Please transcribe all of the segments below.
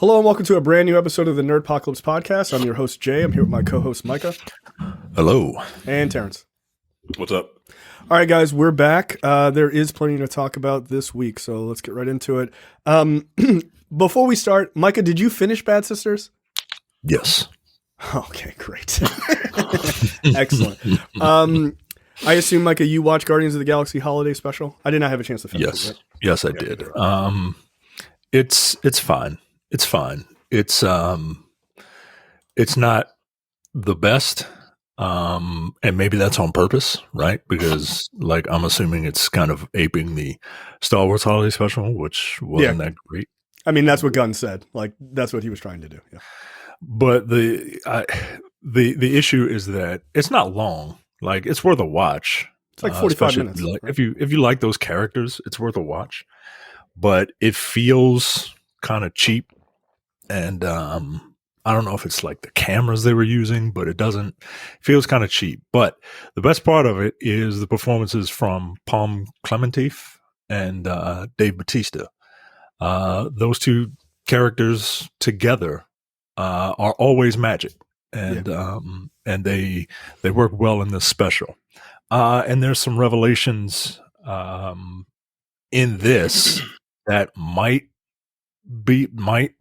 Hello and welcome to a brand new episode of the Nerdpocalypse Podcast. I'm your host, Jay. I'm here with my co-host, Micah. Hello. And Terrence. What's up? All right, guys, we're back. There is plenty to talk about this week, so let's get right into it. Before we start, Micah, did you finish Bad Sisters? Yes. Okay, great. Excellent. I assume, Micah, you watched Guardians of the Galaxy Holiday Special? I did not have a chance to finish it. Right? Yes, I did. It's fine. It's fine. It's not the best. And maybe that's on purpose, right? Because like I'm assuming it's kind of aping the Star Wars Holiday Special, which wasn't that great. I mean, that's what Gunn said. Like that's what he was trying to do. Yeah. But the issue is that it's not long. Like it's worth a watch. It's like 45 minutes. Like, right? if you like those characters, it's worth a watch. But it feels kind of cheap. And I don't know if it's like the cameras they were using, but it feels kind of cheap. But the best part of it is the performances from Palm Clementif and Dave Bautista. Those two characters together are always magic, and they work well in this special. And there's some revelations in this that might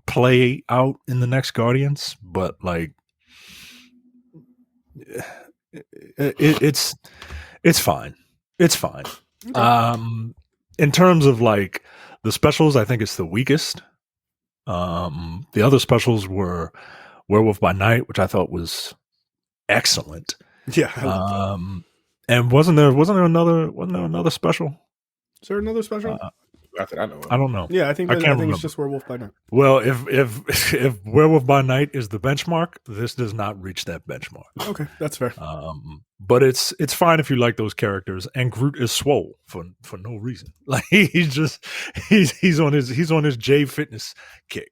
play out in the next Guardians, but like it's fine. It's fine. Okay. In terms of like the specials, I think it's the weakest. The other specials were Werewolf by Night, which I thought was excellent. Yeah. I love that. And wasn't there another special? Is there another special? I don't know. Yeah, I think it's just Werewolf by Night. Well, if Werewolf by Night is the benchmark, this does not reach that benchmark. Okay, that's fair. But it's fine if you like those characters. And Groot is swole for no reason. Like he's on his J Fitness kick.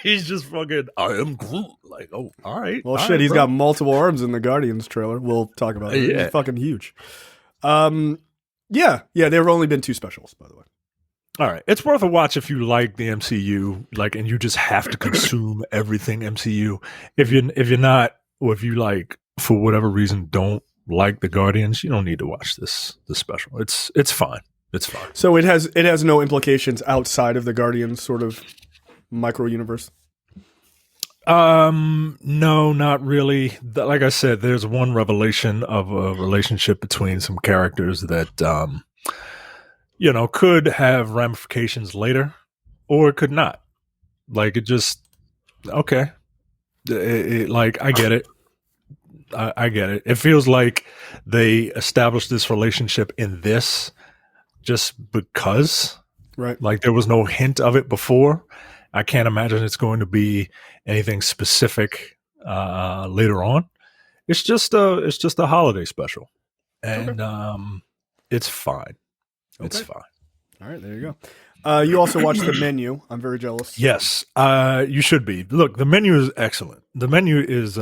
he's just fucking. I am Groot. Like, oh, all right. Well, shit, he's got multiple arms in the Guardians trailer. We'll talk about it. Yeah. He's fucking huge. Yeah, there have only been 2 specials, by the way. All right, it's worth a watch if you like the MCU, like, and you just have to consume everything MCU. If you're not, or if you like for whatever reason don't like the Guardians, you don't need to watch this special. It's fine. It's fine. So it has no implications outside of the Guardians sort of micro universe. No, not really. Like I said, there's one revelation of a relationship between some characters that, could have ramifications later, or it could not. Like it just, okay. Like I get it. I get it. It feels like they established this relationship in this just because, right? Like there was no hint of it before. I can't imagine it's going to be anything specific later on. It's just a holiday special, and it's fine. Okay. It's fine. All right, there you go. You also watched The Menu. I'm very jealous. Yes, you should be. Look, The Menu is excellent. The Menu is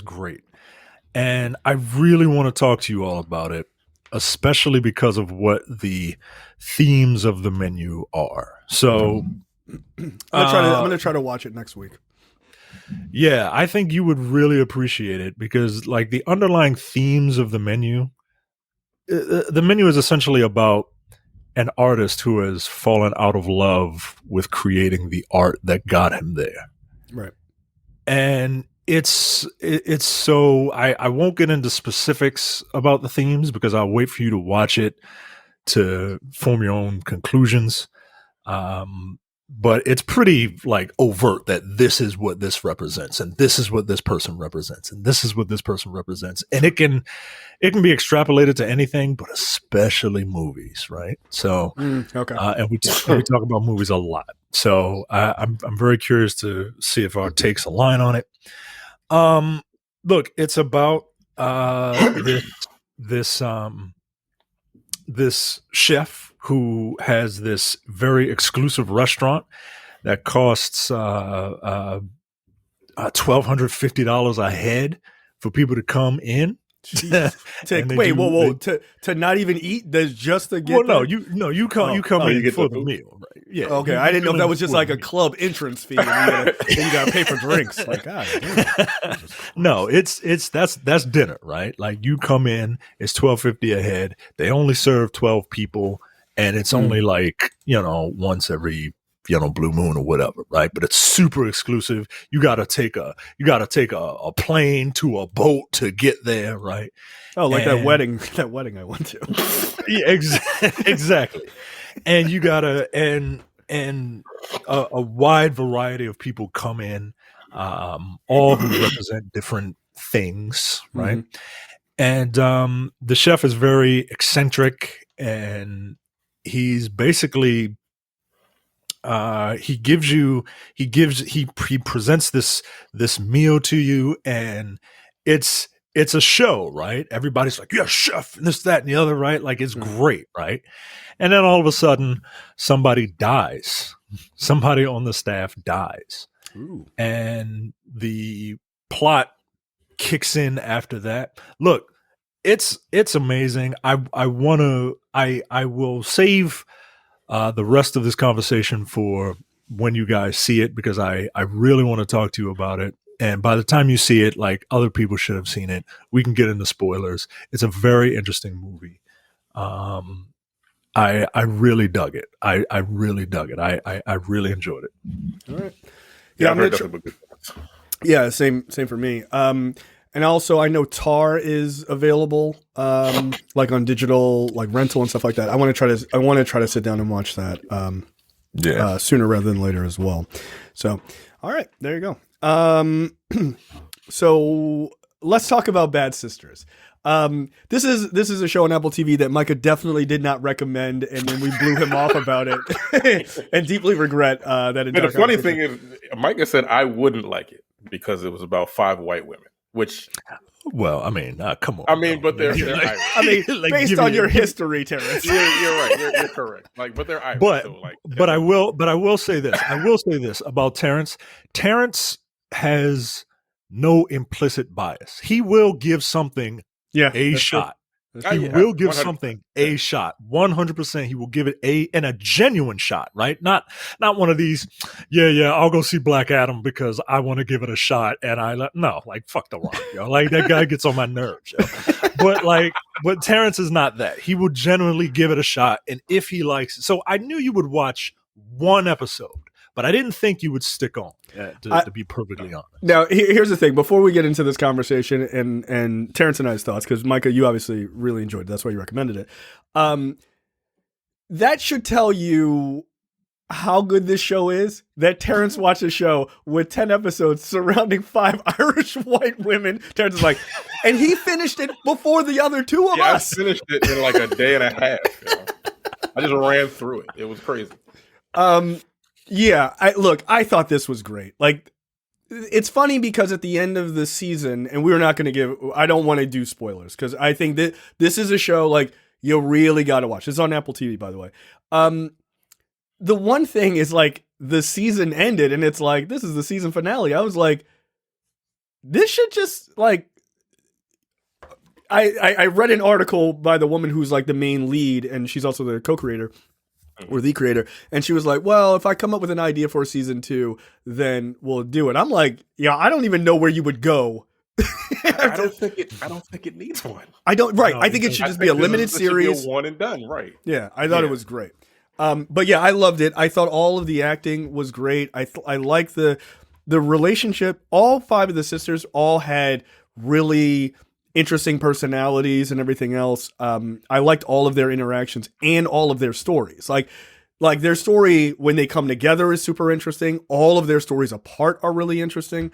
great, and I really want to talk to you all about it, especially because of what the themes of The Menu are. So. I'm gonna try to watch it next week. Yeah, I think you would really appreciate it because, like, the underlying themes of the menu is essentially about an artist who has fallen out of love with creating the art that got him there. Right. And it's so I won't get into specifics about the themes because I'll wait for you to watch it to form your own conclusions. But it's pretty like overt that this is what this represents, and this is what this person represents, and this is what this person represents, and it can be extrapolated to anything, but especially movies, right? So, okay, and we talk about movies a lot, so I'm very curious to see if our takes align on it. Look, it's about this chef who has this very exclusive restaurant that costs $1,250 a head for people to come in. Jeez. And they Wait, do- whoa! To not even eat? There's just to get. Well, no, there? you come in you get for the the food? meal, right? Yeah. Okay, you I didn't know come if that in was just for like the a meal. club entrance fee, and you gotta pay for drinks. Like, God, damn. No, that's dinner, right? Like you come in, it's $12.50 a head. They only serve 12 people, and it's only like once every blue moon or whatever, right? But it's super exclusive. You gotta take a plane to a boat to get there, right? Oh, like that And- wedding I went to. Yeah, exactly. And you gotta and a wide variety of people come in, all who represent different things, right? And the chef is very eccentric, and he's basically he presents this meal to you, and it's a show, right? Everybody's like, yeah, chef, and this, that, and the other, right? Like it's great, right? And then all of a sudden, somebody dies. Somebody on the staff dies. Ooh. And the plot kicks in after that. Look, it's amazing. I will save the rest of this conversation for when you guys see it, because I really want to talk to you about it. And by the time you see it, like, other people should have seen it. We can get into spoilers. It's a very interesting movie. I really dug it. I really dug it. I really enjoyed it. All right. Yeah, I'm I've heard gonna nothing but good things. Yeah, same for me. And also I know Tar is available, like on digital, like rental and stuff like that. I want to try to sit down and watch that, sooner rather than later as well. So, all right, there you go. So let's talk about Bad Sisters. This is a show on Apple TV that Micah definitely did not recommend, and then we blew him off about it, and deeply regret that. And the funny thing is, Micah said I wouldn't like it because it was about 5 white women, which, Well, I mean, come on. I mean, no. but they're Like- Irish. I mean, like, based give on me- your history, Terrence. You're right. You're correct. Like, but they're Irish. But so, like, but I will say this. I will say this about Terrence. Terrence has no implicit bias. He will give something Yeah, a that's true. shot. That's He true. yeah, will give 100%. something a shot. 100%. He will give it a genuine shot, right? Not one of these, yeah, I'll go see Black Adam because I want to give it a shot. And like, fuck The Rock, yo. Like, that guy gets on my nerves, yo. But Terrence is not that. He will genuinely give it a shot. And if he likes it. So I knew you would watch one episode, but I didn't think you would stick on, to be perfectly honest. Now, here's the thing. Before we get into this conversation and Terrence and I's thoughts, because Micah, you obviously really enjoyed it. That's why you recommended it. That should tell you how good this show is, that Terrence watched a show with 10 episodes surrounding 5 Irish white women. Terrence is like, and he finished it before the other 2 of I us. finished it in like a day and a half. I just ran through it. It was crazy. Yeah, I thought this was great. Like, it's funny because at the end of the season, and we're not going to I don't want to do spoilers because I think that this is a show like you really got to watch. It's on Apple TV, by the way. The one thing is like the season ended and it's like, this is the season finale. I was like, this should just like, I read an article by the woman who's like the main lead and she's also the co-creator or the creator. And she was like, well, if I come up with an idea for season 2, then we'll do it. I'm like, yeah, I don't even know where you would go. I don't think it needs one. I don't, right. No, I think it should just be a limited This should be series. a one and done, right? Yeah, I thought it was great. But yeah, I loved it. I thought all of the acting was great. I like the relationship. All 5 of the sisters all had really interesting personalities and everything else. I liked all of their interactions and all of their stories. Like their story when they come together is super interesting. All of their stories apart are really interesting.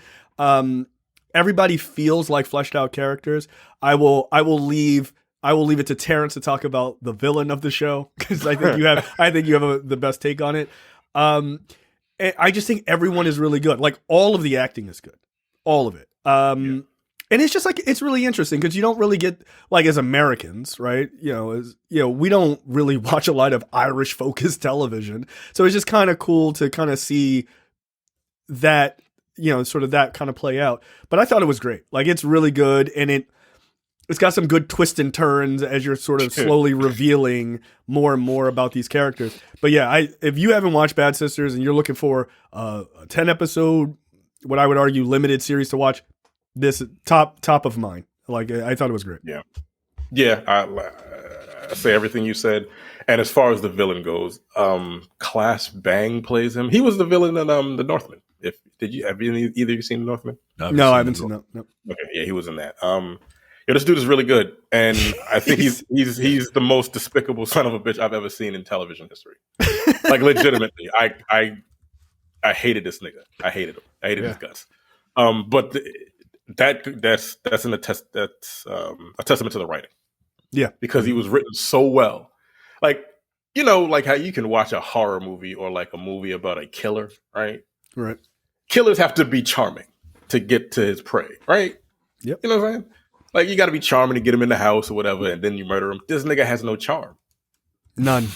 Everybody feels like fleshed out characters. I will leave it to Terrence to talk about the villain of the show because I think you have the best take on it. And I just think everyone is really good. Like all of the acting is good, all of it. And it's just like it's really interesting because you don't really get like as Americans, right? We don't really watch a lot of Irish focused television, so it's just kind of cool to kind of see that sort of that kind of play out. But I thought it was great. Like it's really good, and it's got some good twists and turns as you're sort of slowly revealing more and more about these characters. But yeah, if you haven't watched Bad Sisters and you're looking for a 10 episode, what I would argue limited series to watch, this top of mine. Like, I thought it was great. Yeah. I say everything you said. And as far as the villain goes, Class Bang plays him. He was the villain in The Northman. Have either of you seen The Northman? No, I haven't seen that. No. Okay, yeah, he was in that. This dude is really good, and I think he's the most despicable son of a bitch I've ever seen in television history. Like, legitimately, I hated this nigga. I hated him. I hated his guts. But that's a testament to the writing. Yeah, because he was written so well. Like, you know, like how you can watch a horror movie or like a movie about a killer, right? Right. Killers have to be charming to get to his prey, right? Yep. You know what I'm saying? Like, you got to be charming to get him in the house or whatever, and then you murder him. This nigga has no charm. None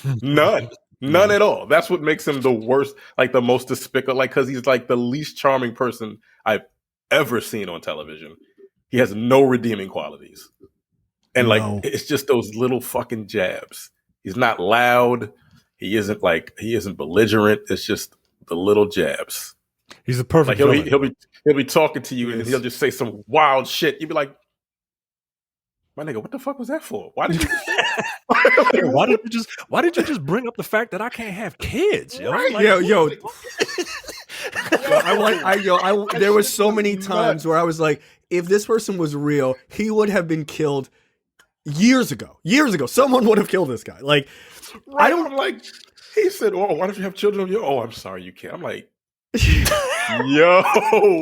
At all. That's what makes him the worst, like the most despicable, like, because he's like the least charming person I've ever seen on television. He has no redeeming qualities. And like, it's just those little fucking jabs. He's not loud. He isn't belligerent. It's just the little jabs. He's the perfect. Like, he'll be talking to you and he'll just say some wild shit. You'd be like, my nigga, what the fuck was that for? Why did you just say that? Why did you just bring up the fact that I can't have kids? Yo? Right? Like, there were so many times where I was like, if this person was real, he would have been killed years ago. Someone would have killed this guy. Like, right? I'm like, he said, "Oh, why don't you have children of your?" Oh, I'm sorry, you can't. I'm like, yo,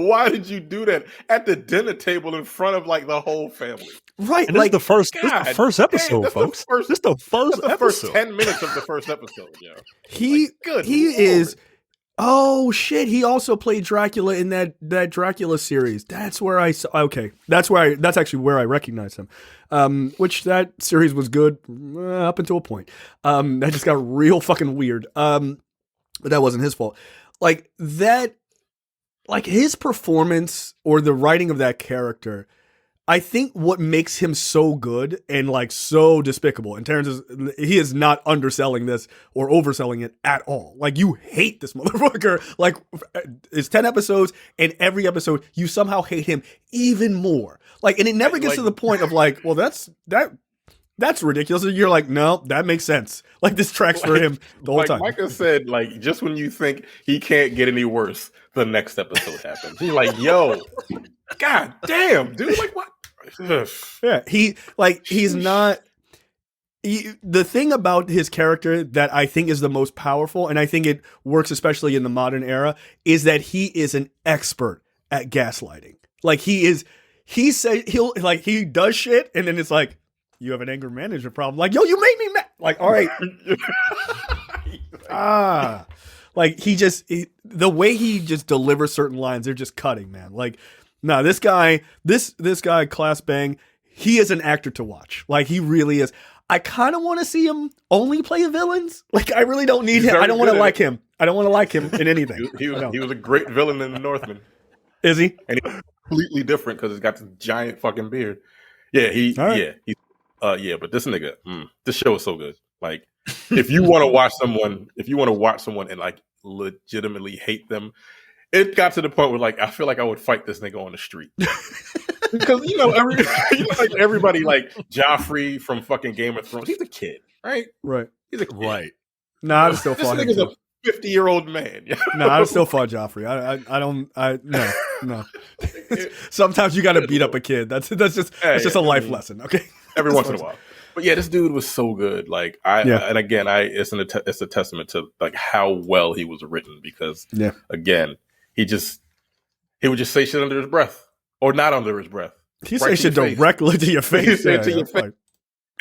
why did you do that at the dinner table in front of like the whole family? Right, and like this is the first episode, hey, folks. This is the first 10 minutes of the first episode. Yeah, he is. Oh shit! He also played Dracula in that Dracula series. That's where I saw. Okay, that's actually where I recognized him. Which that series was good up until a point. That just got real fucking weird. But that wasn't his fault. Like that, like his performance or the writing of that character. I think what makes him so good and like so despicable, and Terrence he is not underselling this or overselling it at all. Like, you hate this motherfucker. Like, it's 10 episodes, and every episode you somehow hate him even more. Like, and it never gets to the point of like, well, that's ridiculous. And you're like, no, that makes sense. Like, this tracks for him the whole time. Like Micah said, like, just when you think he can't get any worse, the next episode happens. You're like, yo, god damn, dude, like, what? Yeah, he's not. The thing about his character that I think is the most powerful, and I think it works especially in the modern era, is that he is an expert at gaslighting. Like, he said he does shit, and then it's like, you have an anger management problem. Like, yo, you made me mad. Like, all right. Like, the way he just delivers certain lines, they're just cutting, man. Like, no, this guy, Class Bang, he is an actor to watch. Like, he really is. I kind of want to see him only play villains. Like, I really don't need him. I don't want to like him. I don't want to like him in anything. He was a great villain in The Northman. Is he? And he's completely different because he's got this giant fucking beard. Yeah, but this nigga, this show is so good. Like, if you want to watch someone and like legitimately hate them, it got to the point where like I feel like I would fight this nigga on the street. Because like everybody, like Joffrey from fucking Game of Thrones, he's a kid, right? Right. He's a kid. Right. Nah, I'd still fought him. This nigga's a 50-year-old man. I'd still fought Joffrey. No. Sometimes you got to beat up a kid. That's just a life lesson. Okay. Every once in a while. But yeah, this dude was so good. Like it's a testament to like how well he was written, because again, he would just say shit under his breath or not under his breath. He say shit directly to your face. He say it to your face.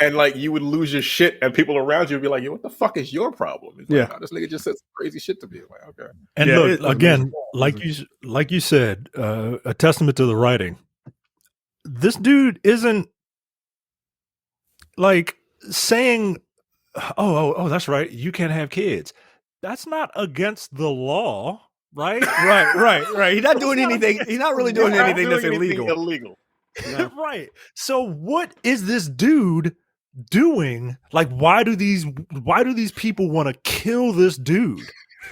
And like you would lose your shit, and people around you would be like, "Yo, what the fuck is your problem?" He's like, oh, this nigga just said some crazy shit to me. I'm like, okay. And look, again, like you said, a testament to the writing. This dude isn't like saying, "Oh, that's right, you can't have kids." That's not against the law, right? Right. He's not doing anything. He's not really doing anything that's illegal. No. Right. So what is this dude doing? Like, why do these people want to kill this dude?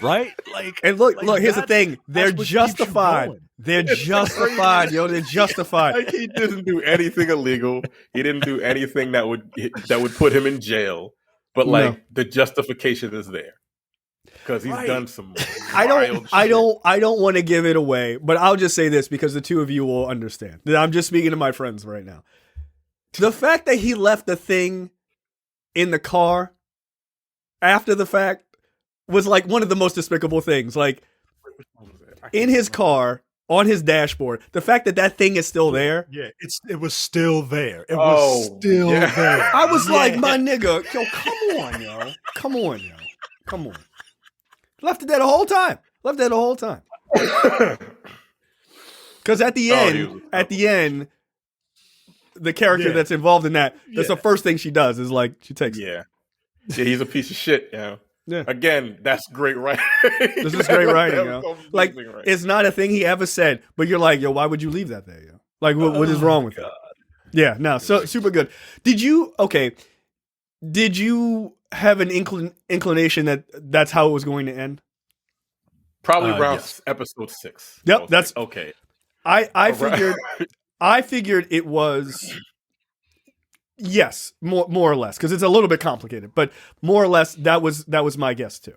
Right? Like, and look, here's the thing. They're what keeps you justified. going. They're justified, yo. They're justified. Like, he didn't do anything illegal. He didn't do anything that would put him in jail. But like the justification is there because he's done some. I don't want to give it away, but I'll just say this because the two of you will understand. I'm just speaking to my friends right now. The fact that he left the thing in the car after the fact was like one of the most despicable things. Like in his car, on his dashboard, the fact that thing is still there. Yeah, it was still there. It was still there. I was like, my nigga, yo, come on, yo. Left it there the whole time. Because at the end, the character that's involved in that's the first thing she does is like she takes. Yeah, he's a piece of shit. Yeah. Again, that's great writing. This is great writing, yo. Like, it's not a thing he ever said, but you're like, yo, why would you leave that there, yo? Like, what is wrong with that? Yeah, no, so super good. Did you have an inclination that that's how it was going to end? Probably around episode 6. Yep, that's like, okay. I figured it was. Yes, more or less, because it's a little bit complicated, but more or less that was my guess too.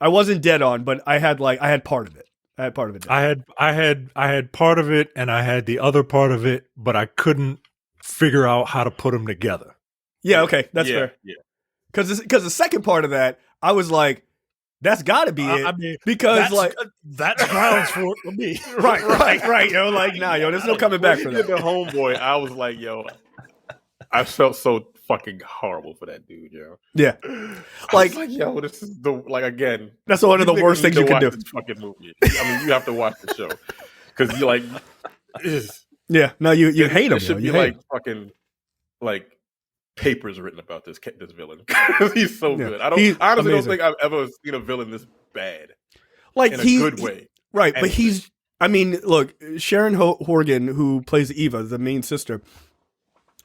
I wasn't dead on, but I had part of it. I had part of it. I had part of it, and I had the other part of it, but I couldn't figure out how to put them together. Yeah, okay, that's fair. Yeah, because the second part of that, I was like, that's got to be it. I mean, because that's grounds for it for me. right. Yo, like, nah, yo, there's no coming back for that. The homeboy, I was like, yo. I felt so fucking horrible for that dude, yo. Yeah, like yo, this is again. That's one of the worst things you can do. This fucking movie. I mean, you have to watch the show because you like. Yeah, no, you hate him. There should be like fucking like papers written about this villain because he's so good. I honestly don't think I've ever seen a villain this bad, like in a good way. Right, but he's. I mean, look, Sharon Horgan, who plays Eva, the main sister.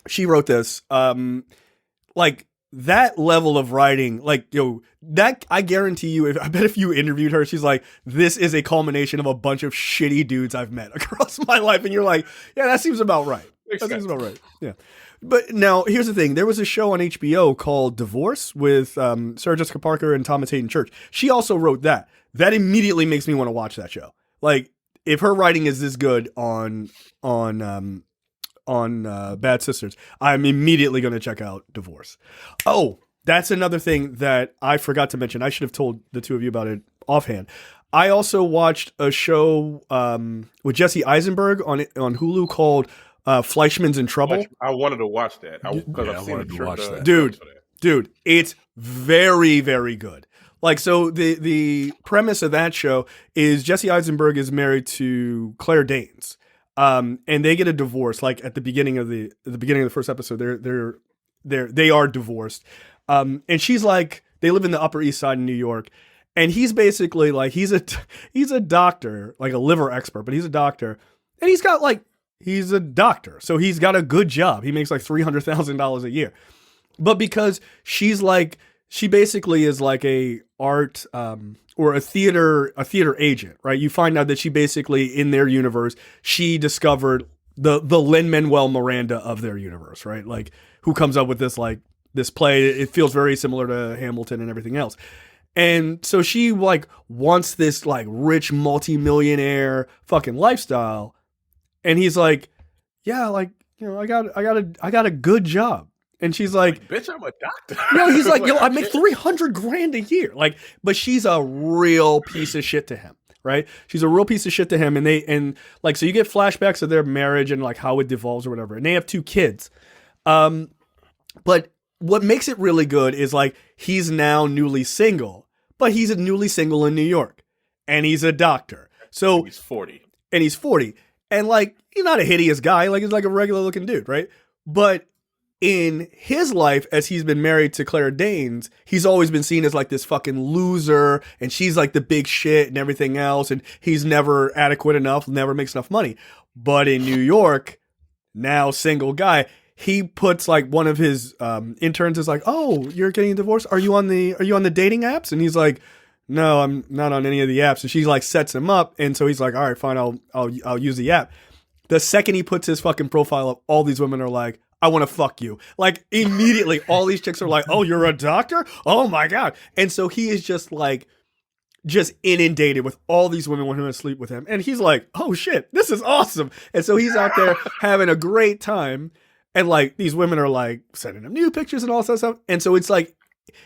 She wrote this, like that level of writing, like, yo, that I guarantee you, I bet if you interviewed her, she's like, this is a culmination of a bunch of shitty dudes I've met across my life. And you're like, yeah, that seems about right. Seems about right. Yeah. But now here's the thing. There was a show on HBO called Divorce with Sarah Jessica Parker and Thomas Hayden Church. She also wrote that. That immediately makes me want to watch that show. Like, if her writing is this good on Bad Sisters, I'm immediately going to check out Divorce. Oh, that's another thing that I forgot to mention. I should have told the two of you about it offhand. I also watched a show with Jesse Eisenberg on Hulu called Fleischman's in Trouble. I wanted to watch that because I've seen it. Watch that. Dude, it's very, very good. Like, so the premise of that show is Jesse Eisenberg is married to Claire Danes. And they get a divorce, like at the beginning of the first episode. They are divorced. And she's like, they live in the Upper East Side in New York, and he's basically like, he's a doctor, like a liver expert, but he's a doctor, and he's a doctor, so he's got a good job. He makes like $300,000 a year, but because she basically is like a art or a theater agent, right? You find out that she basically, in their universe, she discovered the Lin-Manuel Miranda of their universe, right? Like, who comes up with this play. It feels very similar to Hamilton and everything else. And so she like wants this like rich multi-millionaire fucking lifestyle. And he's like, yeah, like, you know, I got a good job. And she's like, bitch, I'm a doctor. No, he's like, yo, I make $300,000 a year. Like, but she's a real piece of shit to him, right? She's a real piece of shit to him. And so you get flashbacks of their marriage and like how it devolves or whatever. And they have 2 kids. But what makes it really good is like, he's now newly single, but he's newly single in New York, and he's a doctor. So he's 40. And like, he's not a hideous guy. Like, he's like a regular looking dude, right? But in his life, as he's been married to Claire Danes, he's always been seen as like this fucking loser, and she's like the big shit and everything else, and he's never adequate enough, never makes enough money. But in New York, now single guy, he puts like one of his interns is like, "Oh, you're getting a divorce? Are you on the dating apps?" And he's like, "No, I'm not on any of the apps." And she like sets him up, and so he's like, "All right, fine, I'll use the app." The second he puts his fucking profile up, all these women are like, "I want to fuck you." Like immediately, all these chicks are like, "Oh, you're a doctor? Oh my god!" And so he is just inundated with all these women wanting to sleep with him, and he's like, "Oh shit, this is awesome!" And so he's out there having a great time. And like these women are like sending him new pictures and all that stuff. And so it's like,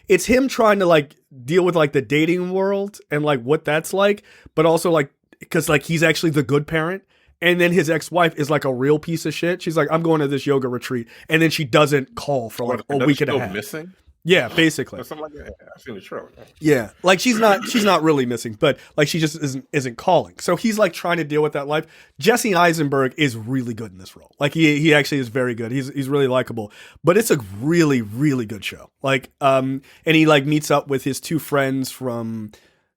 it's him trying to like deal with like the dating world and like what that's like, but also like, because like he's actually the good parent. And then his ex-wife is like a real piece of shit. She's like, "I'm going to this yoga retreat." And then she doesn't call for like a week and a half. Missing? Yeah, basically. Or something like that. I've seen the trailer. Yeah, like she's not really missing, but like she just isn't calling. So he's like trying to deal with that life. Jesse Eisenberg is really good in this role. Like he actually is very good. He's really likable. But it's a really really good show. Like and he like meets up with his two friends from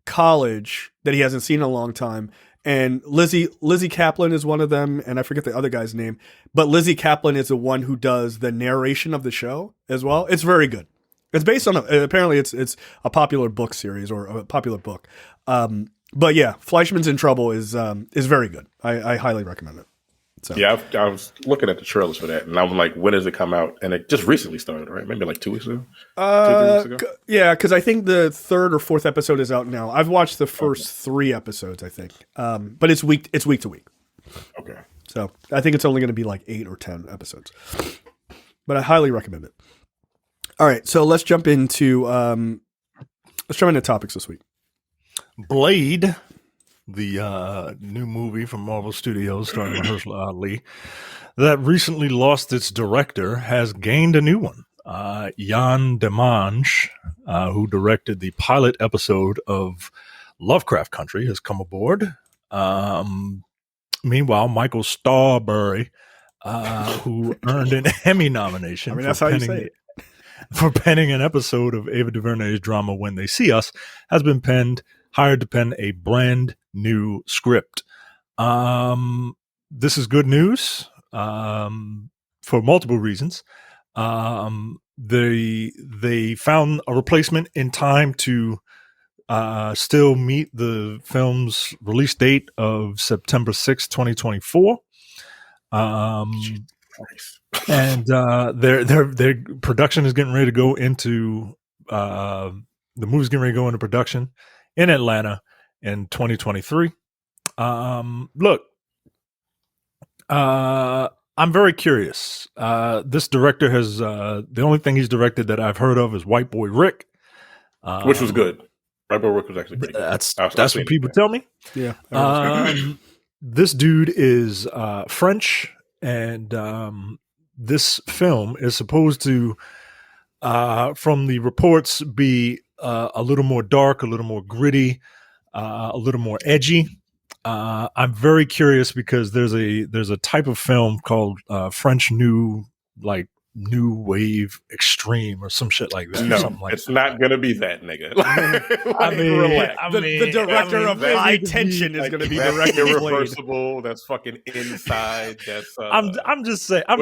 college that he hasn't seen in a long time. And Lizzie Kaplan is one of them, and I forget the other guy's name. But Lizzie Kaplan is the one who does the narration of the show as well. It's very good. It's based on apparently it's a popular book series or a popular book. But yeah, Fleischman's in Trouble is very good. I highly recommend it. So. Yeah, I was looking at the trailers for that, and I was like, "When does it come out?" And it just recently started, right? Maybe like 2 weeks ago. 2-3 weeks ago. Yeah, because I think the 3rd or 4th episode is out now. I've watched the first 3 episodes, I think. But it's week to week. Okay. So I think it's only going to be like 8 or 10 episodes. But I highly recommend it. All right, so let's jump into topics this week. Blade, the new movie from Marvel Studios starring Mahershala Ali, that recently lost its director, has gained a new one. Jan Demange, who directed the pilot episode of Lovecraft Country, has come aboard. Meanwhile, Michael Starbury, who earned an Emmy nomination. I mean, that's how you say it. For penning an episode of Ava DuVernay's drama When They See Us, has been hired to pen a brand new script. This is good news for multiple reasons. They found a replacement in time to still meet the film's release date of September 6th, 2024. And their production is getting ready to go into the movie's getting ready to go into production in Atlanta in 2023. Look, I'm very curious. This director has the only thing he's directed that I've heard of is White Boy Rick, which was good. White Boy Rick was actually pretty good. That's what people tell me. Yeah. This dude is French, and this film is supposed to, from the reports, be a little more dark, a little more gritty, a little more edgy. I'm very curious because there's a type of film called French New Wave Extreme or some shit like that. No, something like it's not going to be that, nigga. The director of High Tension is going to be directing Irreversible. That's fucking Inside. That's I'm just saying. I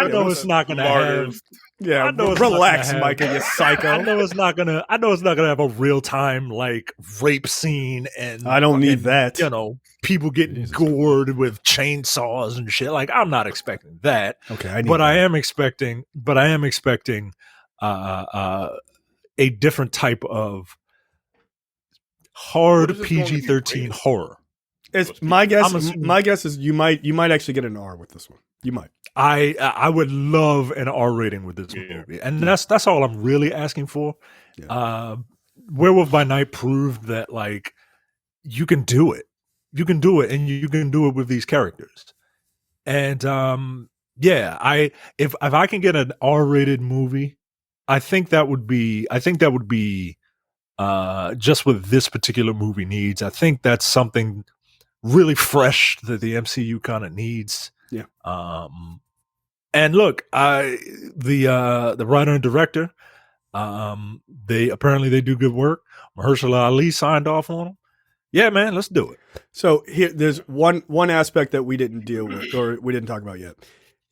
know it's not going to have. Yeah, I know. Relax, Micah, you psycho. I know it's not gonna have a real time like rape scene, and I don't need that. You know, people getting gored with chainsaws and shit. Like, I'm not expecting that. Okay, I am expecting a different type of hard PG-13 horror. It's my guess. My guess is you might actually get an R with this one. You might. I would love an R rating with this movie, and that's all I'm really asking for. Yeah. Werewolf by Night proved that like you can do it, and you can do it with these characters. And if I can get an R-rated movie, I think that would be just what this particular movie needs. I think that's something really fresh that the MCU kind of needs. Yeah. And look, the writer and director, they do good work. Mahershala Ali signed off on them. Yeah, man, let's do it. So here, there's one aspect that we didn't deal with or we didn't talk about yet.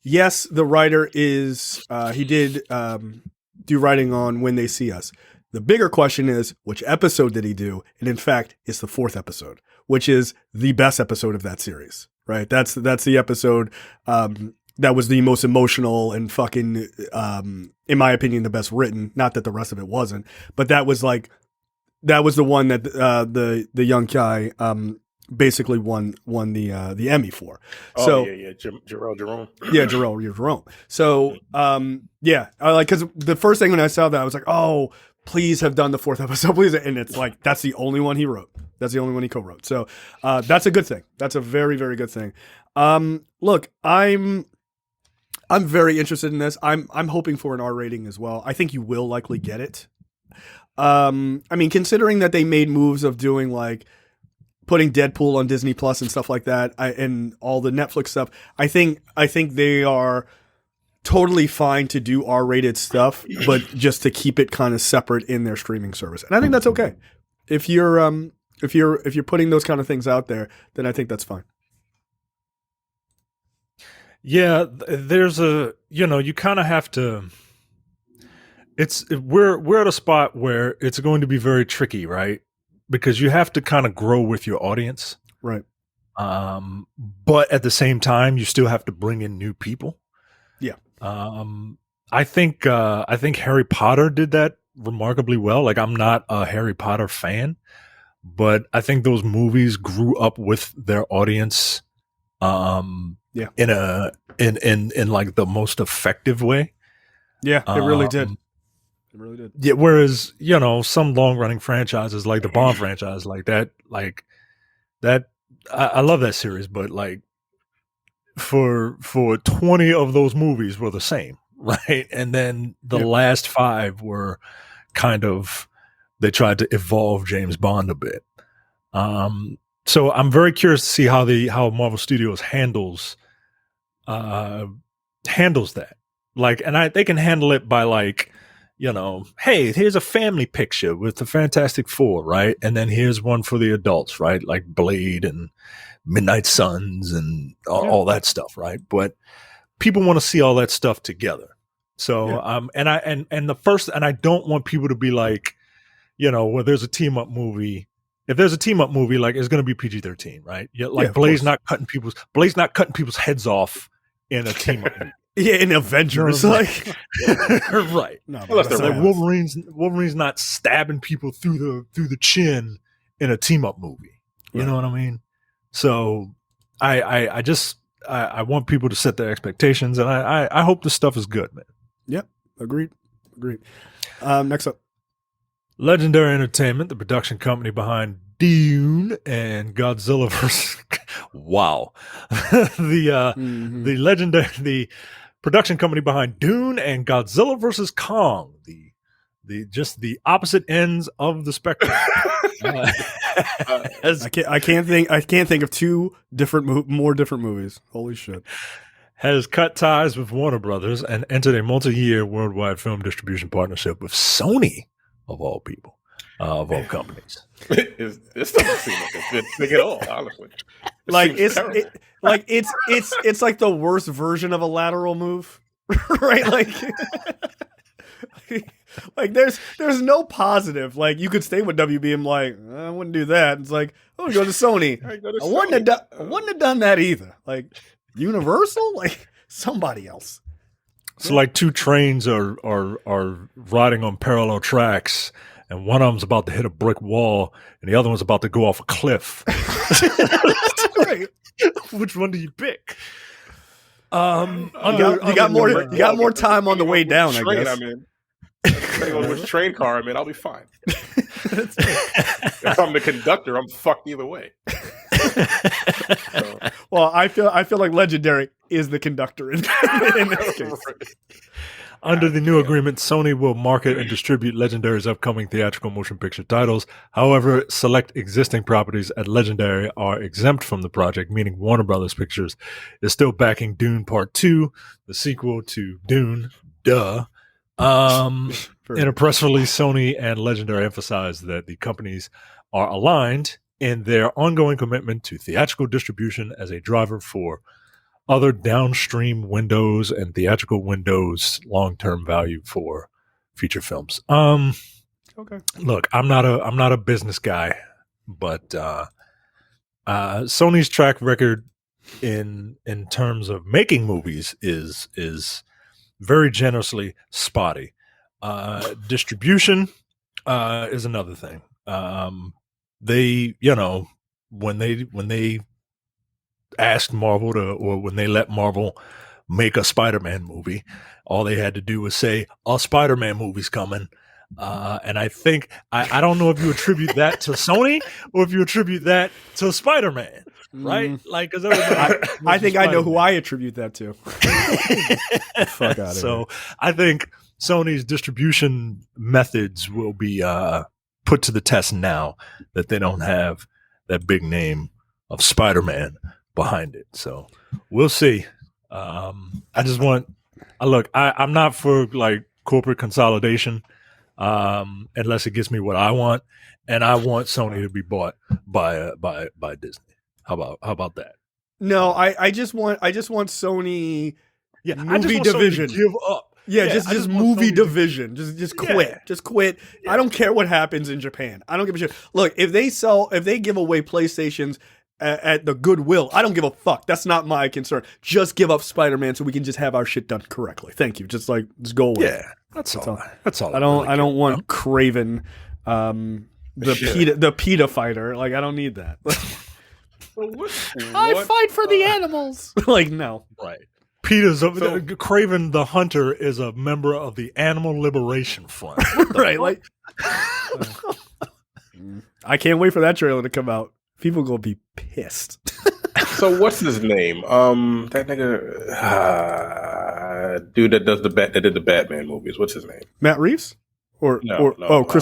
yes, the writer is he did do writing on When They See Us. The bigger question is, which episode did he do? And in fact, it's the 4th episode, which is the best episode of that series, right? That's the episode that was the most emotional and fucking, in my opinion, the best written. Not that the rest of it wasn't, but that was the one that the young guy basically won the Emmy for. Jerome. Yeah, Jerome. So because the first thing when I saw that, I was like, oh, please have done the 4th episode, please. And it's like, that's the only one he wrote. That's the only one he co-wrote. So that's a good thing. That's a very, very good thing. Look, I'm very interested in this. I'm hoping for an R rating as well. I think you will likely get it. I mean, considering that they made moves of doing like putting Deadpool on Disney Plus and stuff like that, and all the Netflix stuff, I think they are totally fine to do R-rated stuff, but just to keep it kind of separate in their streaming service. And I think that's okay. If you're putting those kind of things out there, then I think that's fine. Yeah, there's you kind of have to. We're at a spot where it's going to be very tricky, right? Because you have to kind of grow with your audience, right? But at the same time, you still have to bring in new people. Yeah. I think Harry Potter did that remarkably well. Like, I'm not a Harry Potter fan, but I think those movies grew up with their audience. In like the most effective way. Yeah, it really did. It really did. Yeah. Whereas, some long running franchises like the Bond franchise, like that, I love that series, but like for 20 of those movies were the same, right? And then the last 5 were kind of, they tried to evolve James Bond a bit. So I'm very curious to see how Marvel Studios handles that. Like, and they can handle it by like, hey, here's a family picture with the Fantastic Four, right? And then here's one for the adults, right? Like Blade and Midnight Suns and all that stuff, right? But people want to see all that stuff together. So, and I don't want people to be like, well, there's a team up movie. If there's a team up movie, like, it's going to be PG-13, right? Yeah, like Blade's not cutting people's heads off in a team up movie. Yeah, in Avengers, like right. No, like Wolverine's not stabbing people through the chin in a team up movie. You know what I mean? So I want people to set their expectations, and I hope this stuff is good, man. Yep, agreed. Next up, Legendary Entertainment, the production company behind Dune and Godzilla vs. Wow, the production company behind Dune and Godzilla vs. Kong, the opposite ends of the spectrum. I can't think of 2 more different movies. Holy shit. Has cut ties with Warner Brothers and entered a multi-year worldwide film distribution partnership with Sony, of all people, of all companies. This doesn't seem like a good thing at all, honestly. It's like the worst version of a lateral move, right? Like there's no positive. Like, you could stay with WB. I'm like, I wouldn't do that. It's like, oh, go to Sony. I wouldn't have done that either. Like, Universal, like somebody else. So like 2 trains are riding on parallel tracks, and one of them's about to hit a brick wall, and the other one's about to go off a cliff. Right. Which one do you pick? You got more time on the way down, I guess. I'm in. Depending on which train car I'm in, I'll be fine. If I'm the conductor, I'm fucked either way. Well, I feel like Legendary is the conductor in this case. Under the new agreement, Sony will market and distribute Legendary's upcoming theatrical motion picture titles. However, select existing properties at Legendary are exempt from the project, meaning Warner Brothers Pictures is still backing Dune Part 2, the sequel to Dune. Duh. In a press release, Sony and Legendary emphasized that the companies are aligned in their ongoing commitment to theatrical distribution as a driver for other downstream windows and theatrical windows long-term value for feature films. Okay. Look, I'm not a business guy, but Sony's track record in terms of making movies is very generously spotty. Distribution is another thing. They, when they asked Marvel to, or when they let Marvel make a Spider-Man movie, all they had to do was say, "A Spider-Man movie's coming." And I think I don't know if you attribute that to Sony or if you attribute that to Spider-Man, right? Like, because I think I know who I attribute that to. Fuck out of So here. I think Sony's distribution methods will be put to the test now that they don't have that big name of Spider-Man behind it. So we'll see. I just want. I'm not for like corporate consolidation. Unless it gets me what I want, and I want Sony to be bought by Disney. How about that? No, I just want Sony I just movie want division. Sony to give up. Yeah, I just want movie Sony division. Just quit. Yeah. Just quit. Yeah. I don't care what happens in Japan. I don't give a shit. Look, if they give away PlayStations at the Goodwill, I don't give a fuck. That's not my concern. Just give up Spider-Man so we can just have our shit done correctly. Thank you. Just go away. Yeah, that's all. That's all. I don't want Craven, the PETA fighter. Like, I don't need that. I fight for the animals. Like, no. Right. Peter's Craven the Hunter is a member of the Animal Liberation Front. Right. Like, I can't wait for that trailer to come out. People gonna be pissed. So what's his name? That nigga, dude that did the Batman movies. What's his name? Matt Reeves, Chris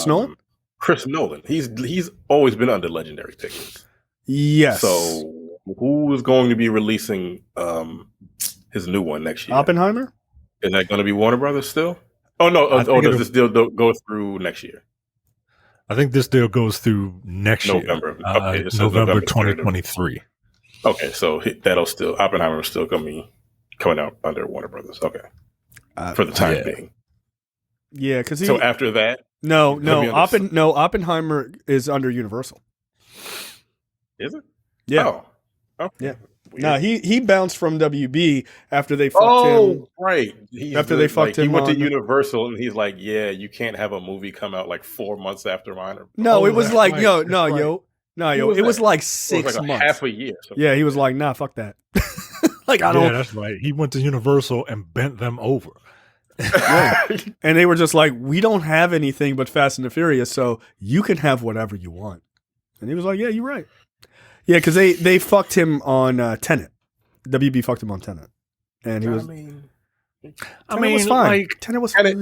Nolan. Chris Nolan. He's always been under Legendary Pictures. Yes. So who is going to be releasing his new one next year? Oppenheimer. Is that going to be Warner Brothers still? Oh no! Does this deal go through next year? I think this deal goes through next November. year. Okay, November 2023. Okay, so Oppenheimer is still coming out under Warner Brothers. Okay, for the time being. Yeah, because so after that, Oppenheimer is under Universal. Is it? Yeah. Oh. Okay. Yeah. No, he bounced from WB after they fucked him. Oh, right. They fucked him. He went to Universal and he's like, "Yeah, you can't have a movie come out like 4 months after mine." No, it was like, right. It was like 6 months, half a year. Yeah, he was like, "Nah, fuck that." Like, I don't. Yeah, that's right. He went to Universal and bent them over. And they were just like, "We don't have anything but Fast and the Furious, so you can have whatever you want." And he was like, "Yeah, you're right." Yeah, because they fucked him on Tenet. WB fucked him on Tenet, and he was. Tenet was fine. Tenet was fine. It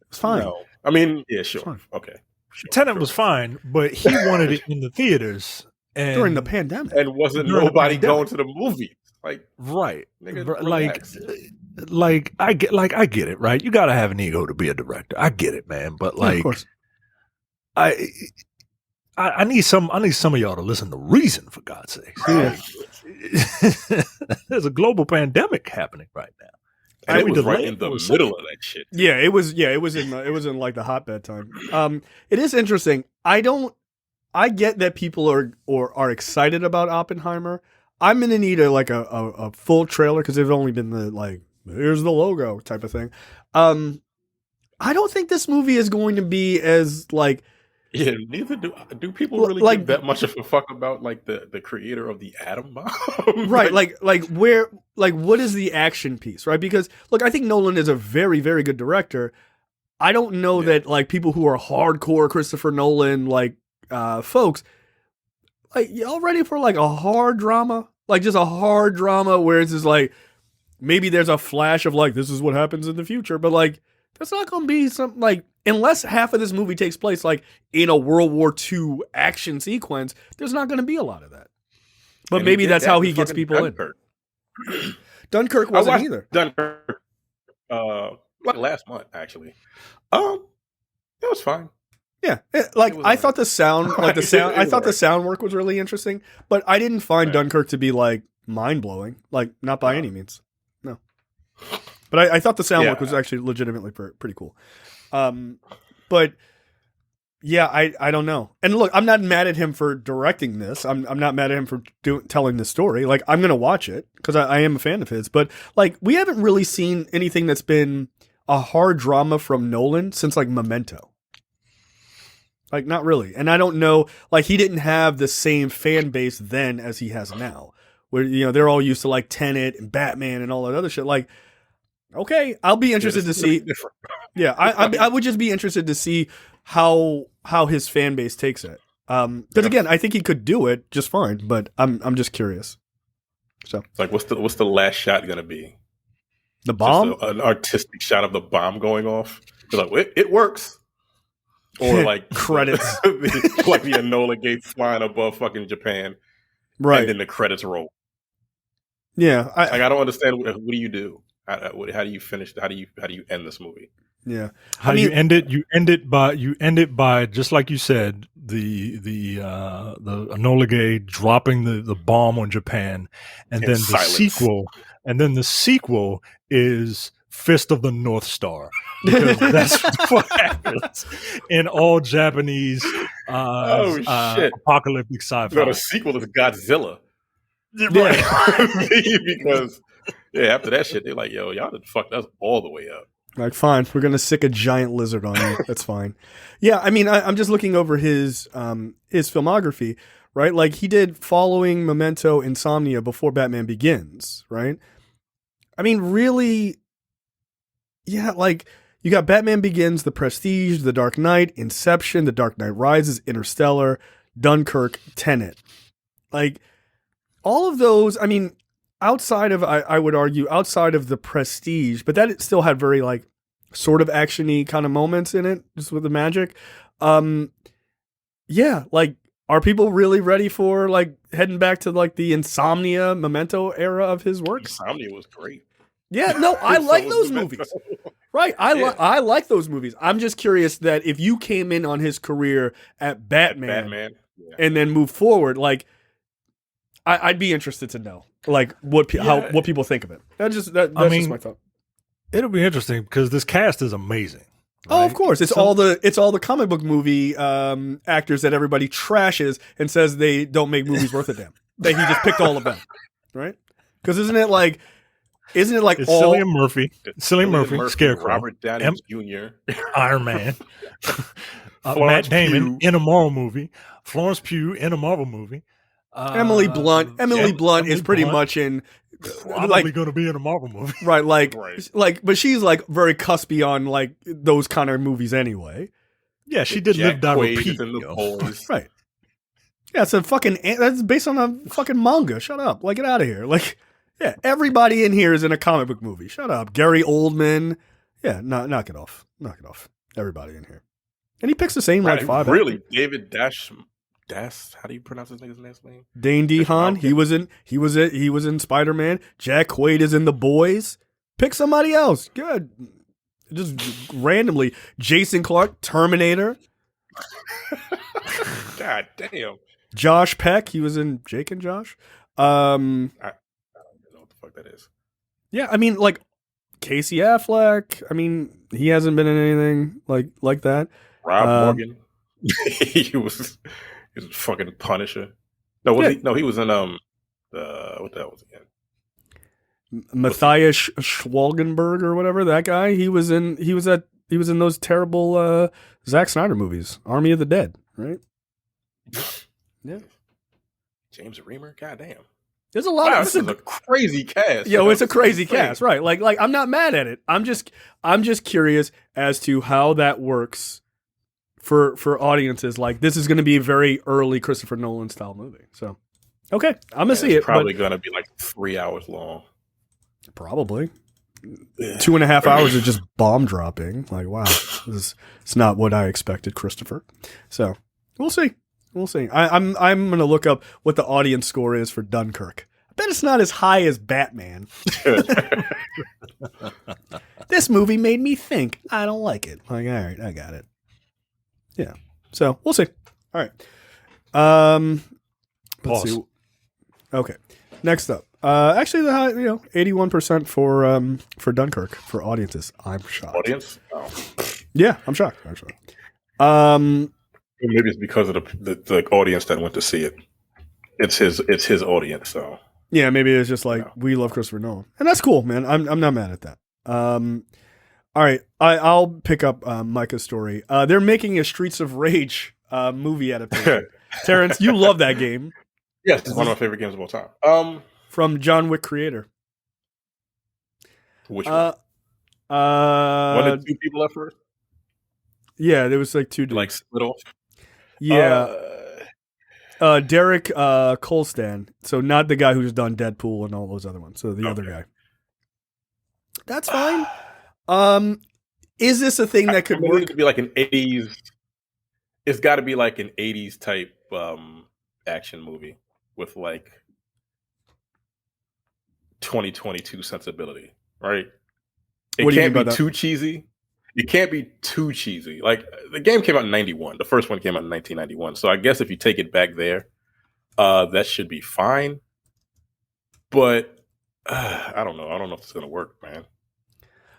was fine. No. I mean, yeah, sure. Okay. Tenet was fine, but he wanted it in the theaters during the pandemic, and wasn't nobody going to the movie. Like, right? Nigga, like I get it, right? You got to have an ego to be a director. I get it, man. But like, of course. I need some of y'all to listen to reason, for God's sake. Yeah. There's a global pandemic happening right now. And it was right in the middle of that shit. Yeah, it was in like the hotbed time. It is interesting. I get that people are excited about Oppenheimer. I'm gonna need a full trailer because they've only been here's the logo type of thing. I don't think this movie is going to be as like. Yeah, neither do people really give that much of a fuck about like the creator of the atom bomb, right? What is the action piece, right? Because look, I think Nolan is a very, very good director. I don't know that like people who are hardcore Christopher Nolan folks, like y'all ready for like a hard drama, like just a hard drama where it's just like maybe there's a flash of like this is what happens in the future, but like that's not gonna be something like. Unless half of this movie takes place like in a World War II action sequence, there's not going to be a lot of that. But and maybe that's how he gets people Dunkirk. In. Dunkirk wasn't either. Dunkirk, like last month actually. It was fine. Yeah, I thought the sound, I thought the sound work was really interesting, but I didn't find Dunkirk to be like mind blowing. Like, not by any means. No. But I thought the sound work was actually legitimately pretty cool. But yeah, I don't know. And look, I'm not mad at him for directing this. I'm not mad at him for telling the story. Like, I'm gonna watch it because I am a fan of his. But like, we haven't really seen anything that's been a hard drama from Nolan since like Memento. Like, not really. And I don't know, like, he didn't have the same fan base then as he has now, where, you know, they're all used to like Tenet and Batman and all that other shit. Like, okay, I'll be interested to see. Yeah, I would just be interested to see how his fan base takes it. Because again, I think he could do it just fine, but I'm just curious. So, it's like, what's the last shot gonna be? The bomb? Just an artistic shot of the bomb going off. You're like, it works. Or like credits, like the Enola Gate flying above fucking Japan, right? And then the credits roll. Yeah, I don't understand. What do you do? How do you finish? How do you end this movie? Yeah, how do you end it? You end it by just like you said, the Enola Gay dropping the bomb on Japan, and then the sequel is Fist of the North Star, because that's what happens in all Japanese apocalyptic sci-fi. No, the sequel is Godzilla. Right. Because after that shit, they're like, yo, y'all done fucked us all the way up. Like, fine, we're gonna sick a giant lizard on you. That's fine. Yeah, I mean, I'm just looking over his filmography, right? Like, he did following Memento, Insomnia before Batman Begins, right? I mean, really, yeah, like, you got Batman Begins, The Prestige, The Dark Knight, Inception, The Dark Knight Rises, Interstellar, Dunkirk, Tenet. Like, all of those, I mean, outside of, I would argue, outside of The Prestige, but that it still had very, like, sort of action-y kind of moments in it, just with the magic. Yeah, like, are people really ready for, like, heading back to, like, the Insomnia, Memento era of his work? Insomnia was great. Yeah, no, I like those movies. Right, I like those movies. I'm just curious that if you came in on his career at Batman. And then move forward, like, I'd be interested to know, like, what people think of it. That's just my thought. It'll be interesting because this cast is amazing. Right? Oh, of course, it's all the comic book movie actors that everybody trashes and says they don't make movies worth a damn. That he just picked all of them, right? Because isn't it like it's all Cillian Murphy, Scarecrow, Robert Downey Jr., Iron Man, Matt Damon in a Marvel movie, Florence Pugh in a Marvel movie. Emily Blunt. Emily Blunt is pretty much in. Probably going to be in a Marvel movie, right? Like, but she's like very cuspy on like those kind of movies anyway. Yeah, she did Live, Die, Repeat. Right. Yeah, it's that's based on a fucking manga. Shut up. Like, get out of here. Like, yeah, everybody in here is in a comic book movie. Shut up. Gary Oldman. Yeah, knock it off. Knock it off. Everybody in here. And he picks the same like five. Really, David Dash. How do you pronounce this nigga's last name? Dane DeHaan. He was in Spider-Man. Jack Quaid is in The Boys. Pick somebody else. Good. Just randomly. Jason Clarke, Terminator. God damn. Josh Peck. He was in Jake and Josh. I don't know what the fuck that is. Yeah, I mean, like, Casey Affleck. I mean, he hasn't been in anything like that. Rob Morgan. He was fucking Punisher. He was in what the hell was he in? Matthias Schwalgenberg or whatever, that guy. He was in those terrible Zack Snyder movies, Army of the Dead, right? Yeah. James Remar, goddamn. There's a lot of this is a crazy cast. Yo, it's a crazy cast, right? Like I'm not mad at it. I'm just curious as to how that works for audiences. Like, this is going to be a very early Christopher Nolan style movie. So, okay, I'm gonna see it. It's probably going to be like 3 hours long. Probably 2.5 hours of just bomb dropping. Like, wow, it's not what I expected, Christopher. So we'll see. I'm going to look up what the audience score is for Dunkirk. I bet it's not as high as Batman. This movie made me think. I don't like it. Like, all right, I got it. Yeah. So we'll see. All right. Let's see. Okay. Next up, actually, 81% for Dunkirk for audiences. I'm shocked. Audience? Oh. Yeah, I'm shocked. Actually, maybe it's because of the audience that went to see it. It's his audience. So yeah, maybe it's just like we love Christopher Nolan, and that's cool, man. I'm not mad at that. All right, I'll pick up Micah's story. They're making a Streets of Rage movie adaptation. Terrence, you love that game. Yes, it's one of my favorite games of all time. From John Wick creator. Which one? One of the two people left first? Yeah, there was like two dudes. Like split off? Yeah. Derek Kolstan. So not the guy who's done Deadpool and all those other ones. So the other guy. That's fine. Is this a thing that could work? It could be like an 80s. It's got to be like an 80s type action movie with like 2022 sensibility, right? It can't be too cheesy. It can't be too cheesy. Like the game came out in 91. The first one came out in 1991. So I guess if you take it back there, that should be fine. But I don't know. I don't know if it's gonna work, man.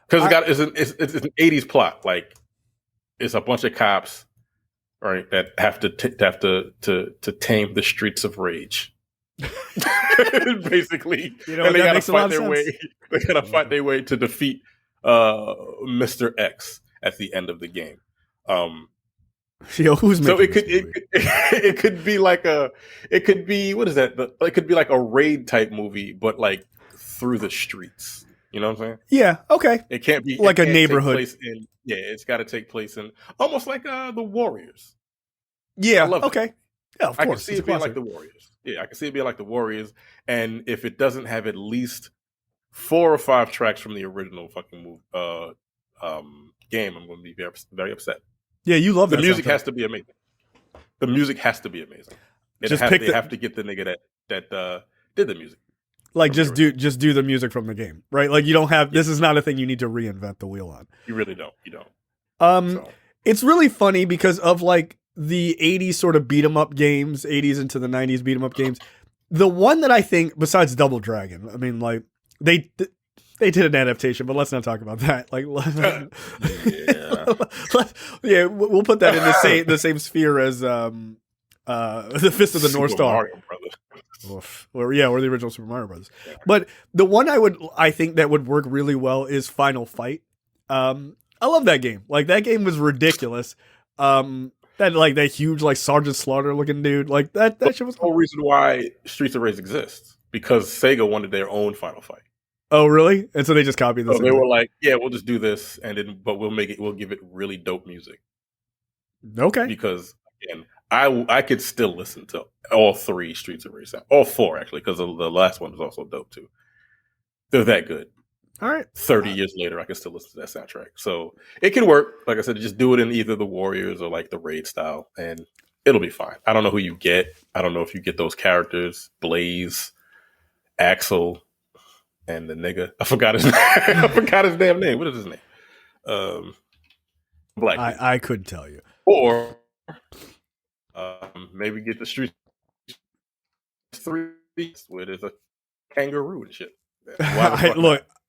Because it's an 80s plot. Like it's a bunch of cops, right, that have to tame the streets of rage. Basically, and they gotta fight their way. They gotta fight their way to defeat Mr. X at the end of the game. Who's so it could be like what is that? It could be like a raid type movie, but like through the streets. You know what I'm saying? Yeah. Okay. It can't be like a neighborhood. It's got to take place in almost like the Warriors. Yeah. I love okay. Yeah, of course. I can see it being like the Warriors. Yeah, I can see it being like the Warriors. And if it doesn't have at least 4 or 5 tracks from the original fucking game, I'm going to be very, very upset. Yeah, you love the music. Has to be amazing. The music has to be amazing. They have to get the nigga that did the music. Like just do the music from the game, right? Like you don't have this is not a thing you need to reinvent the wheel on. You really don't. You don't. It's really funny because of like the 80s sort of beat 'em up games, 80s into the 90s beat 'em up games. The one that I think besides Double Dragon, I mean like they did an adaptation, but let's not talk about that. Like we'll put that in the same sphere as the Fist of the North Star. Mario Brothers. Or the original Super Mario Brothers. But the one I think that would work really well is Final Fight. I love that game. Like that game was ridiculous. That huge like Sergeant Slaughter looking dude. Like that shit was the whole reason why Streets of Rage exists because Sega wanted their own Final Fight. Oh really? And so they just copied this. So they were like, yeah, we'll just do this, but we'll give it really dope music. Okay. Because again, I could still listen to all 3 Streets of Rage, all 4 actually, because the last one was also dope too. They're that good. All right. 30 years later, I can still listen to that soundtrack. So it can work. Like I said, just do it in either the Warriors or like the Raid style, and it'll be fine. I don't know who you get. I don't know if you get those characters, Blaze, Axel, and the nigga. I forgot his name. I forgot his damn name. What is his name? Black. I couldn't tell you. Or maybe get the Streets 3 where there's a kangaroo and shit.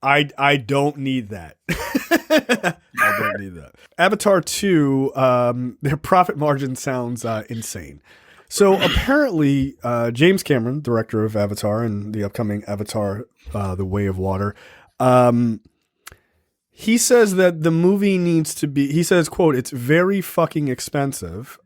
I don't need that. I don't need that. Avatar 2, their profit margin sounds insane. So apparently, James Cameron, director of Avatar and the upcoming Avatar, The Way of Water, he says that the movie needs to be, he says, quote, it's very fucking expensive.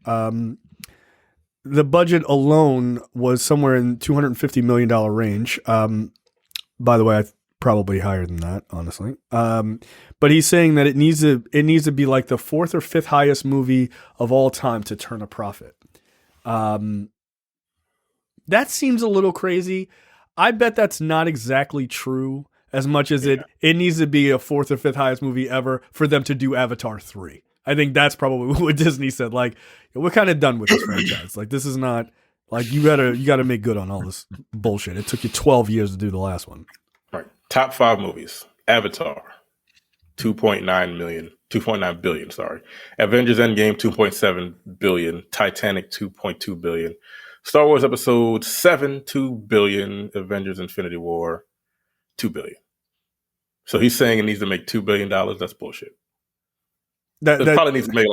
The budget alone was somewhere in $250 million range. By the way, probably higher than that, honestly. But he's saying that it needs to be like the 4th or 5th highest movie of all time to turn a profit. That seems a little crazy. I bet that's not exactly true as much as it needs to be a 4th or 5th highest movie ever for them to do Avatar 3. I think that's probably what Disney said. Like, we're kind of done with this franchise. Like, this is not like you gotta make good on all this bullshit. It took you 12 years to do the last one. Right. Top 5 movies. Avatar, 2.9 billion, sorry. Avengers Endgame, 2.7 billion. Titanic, 2.2 billion. Star Wars Episode 7, 2 billion. Avengers Infinity War, 2 billion. So he's saying it needs to make $2 billion. That's bullshit. Probably needs to make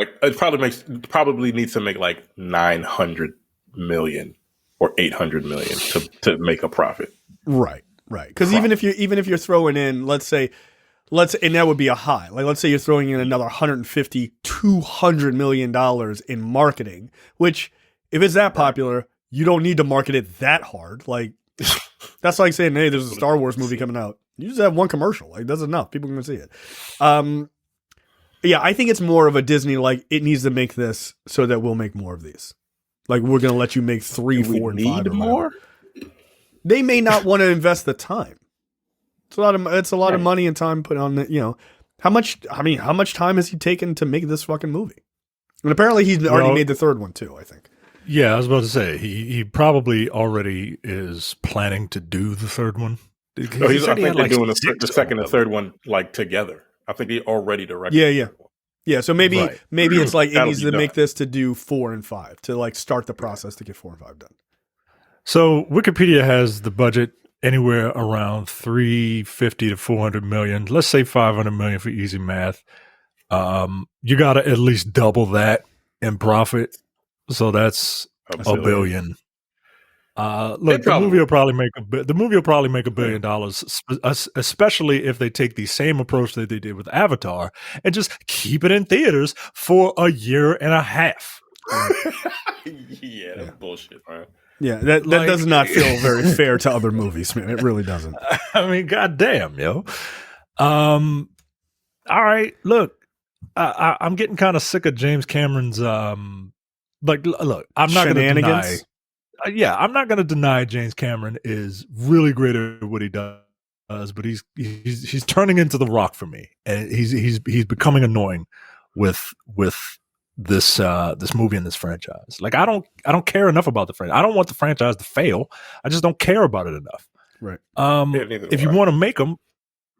probably needs to make like 900 million or 800 million to make a profit. Right. Because even if you're throwing in, let's say, and that would be a high. Like, let's say you're throwing in another $150-200 million in marketing, which if it's that popular, you don't need to market it that hard. Like, that's like saying, hey, there's a Star Wars movie coming out. You just have one commercial. Like, that's enough. People can see it. Yeah, I think it's more of a Disney, like, it needs to make this so that we'll make more of these. Like, we're going to let you make 3, 4, and 5. Need more? They may not want to invest the time. It's a lot of money and time put on the, how much time has he taken to make this fucking movie? And apparently he's already made the third one too, I think. Yeah, I was about to say, he probably already is planning to do the third one. I think they're doing the second and third one like together. I think he already directed. Yeah. So maybe it's like it needs to make this to do 4 and 5 to like start the process to get 4 and 5 done. So Wikipedia has the budget anywhere around 350 to 400 million. Let's say 500 million for easy math. You got to at least double that in profit. So that's a billion. Look, the movie will probably make $1 billion, especially if they take the same approach that they did with Avatar and just keep it in theaters for a year and a half. Yeah, that's bullshit, man. Yeah, that does not feel very fair to other movies, man. It really doesn't. I mean, goddamn, yo. All right, look, I'm getting kind of sick of James Cameron's. Look, I'm not going to deny. I'm not going to deny James Cameron is really great at what he does, but he's turning into The Rock for me, and he's becoming annoying with this movie and this franchise. Like, I don't care enough about the franchise. I don't want the franchise to fail. I just don't care about it enough. Right. If you want to make them,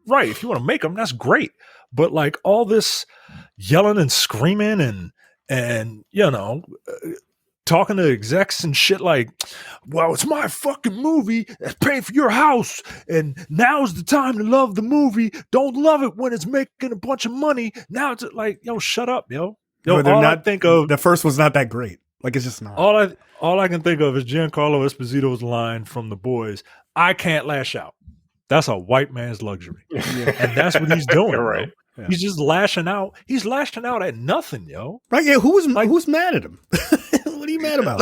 that's great. But like all this yelling and screaming and talking to execs and shit like, well, it's my fucking movie that's paying for your house, and now's the time to love the movie. Don't love it when it's making a bunch of money. Now it's like, shut up, yo. I think of the first one's not that great. Like, it's just not. All I can think of is Giancarlo Esposito's line from The Boys. I can't lash out. That's a white man's luxury. Yeah. And that's what he's doing. Right. Yeah. He's just lashing out. He's lashing out at nothing, yo. Right? Yeah. Who's mad at him? What are you mad about?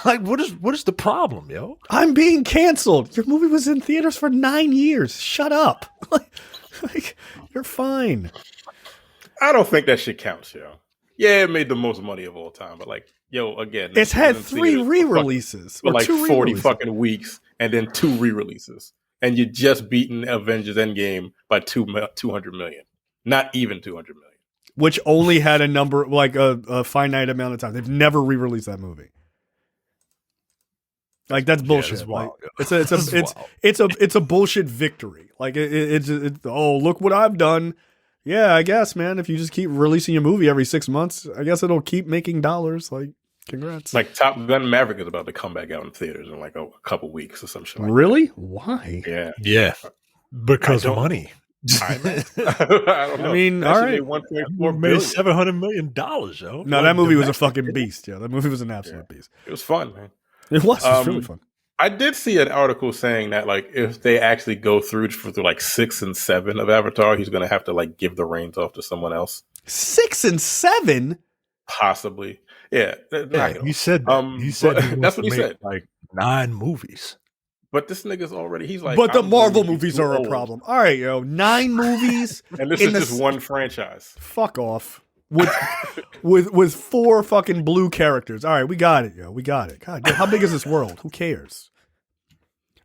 Like, what is the problem, yo? I'm being canceled. Your movie was in theaters for 9 years. Shut up. Like, you're fine. I don't think that shit counts, yo. Yeah, it made the most money of all time, but like, again, it's had 3 re-releases for like 40 fucking weeks, and then 2 re-releases, and you just beaten Avengers Endgame by 200 million, not even 200 million, which only had a number like a finite amount of time. They've never re-released that movie. Like, that's bullshit. Wild, it's a bullshit victory. Like it's look what I've done. Yeah, I guess, man. If you just keep releasing a movie every 6 months, I guess it'll keep making dollars. Like, congrats. Like, Top Gun Maverick is about to come back out in theaters in like a couple weeks or some shit. Like really? That. Why? Yeah. Because of money. I don't know. I mean, all right. $1.4 made $700 million, yo. No, that movie was a fucking beast. Yeah, that movie was an absolute beast. It was fun, man. It was really fun. I did see an article saying that, like, if they actually go through like 6 and 7 of Avatar, he's going to have to like give the reins off to someone else. 6 and 7, possibly. Yeah, he said. He said that's what he said. Like 9 movies. But this nigga's already. He's like. But the Marvel movies are a problem. All right, 9 movies, and this is just one franchise. Fuck off. With 4 fucking blue characters. All right, we got it, yo. We got it. God, how big is this world? Who cares?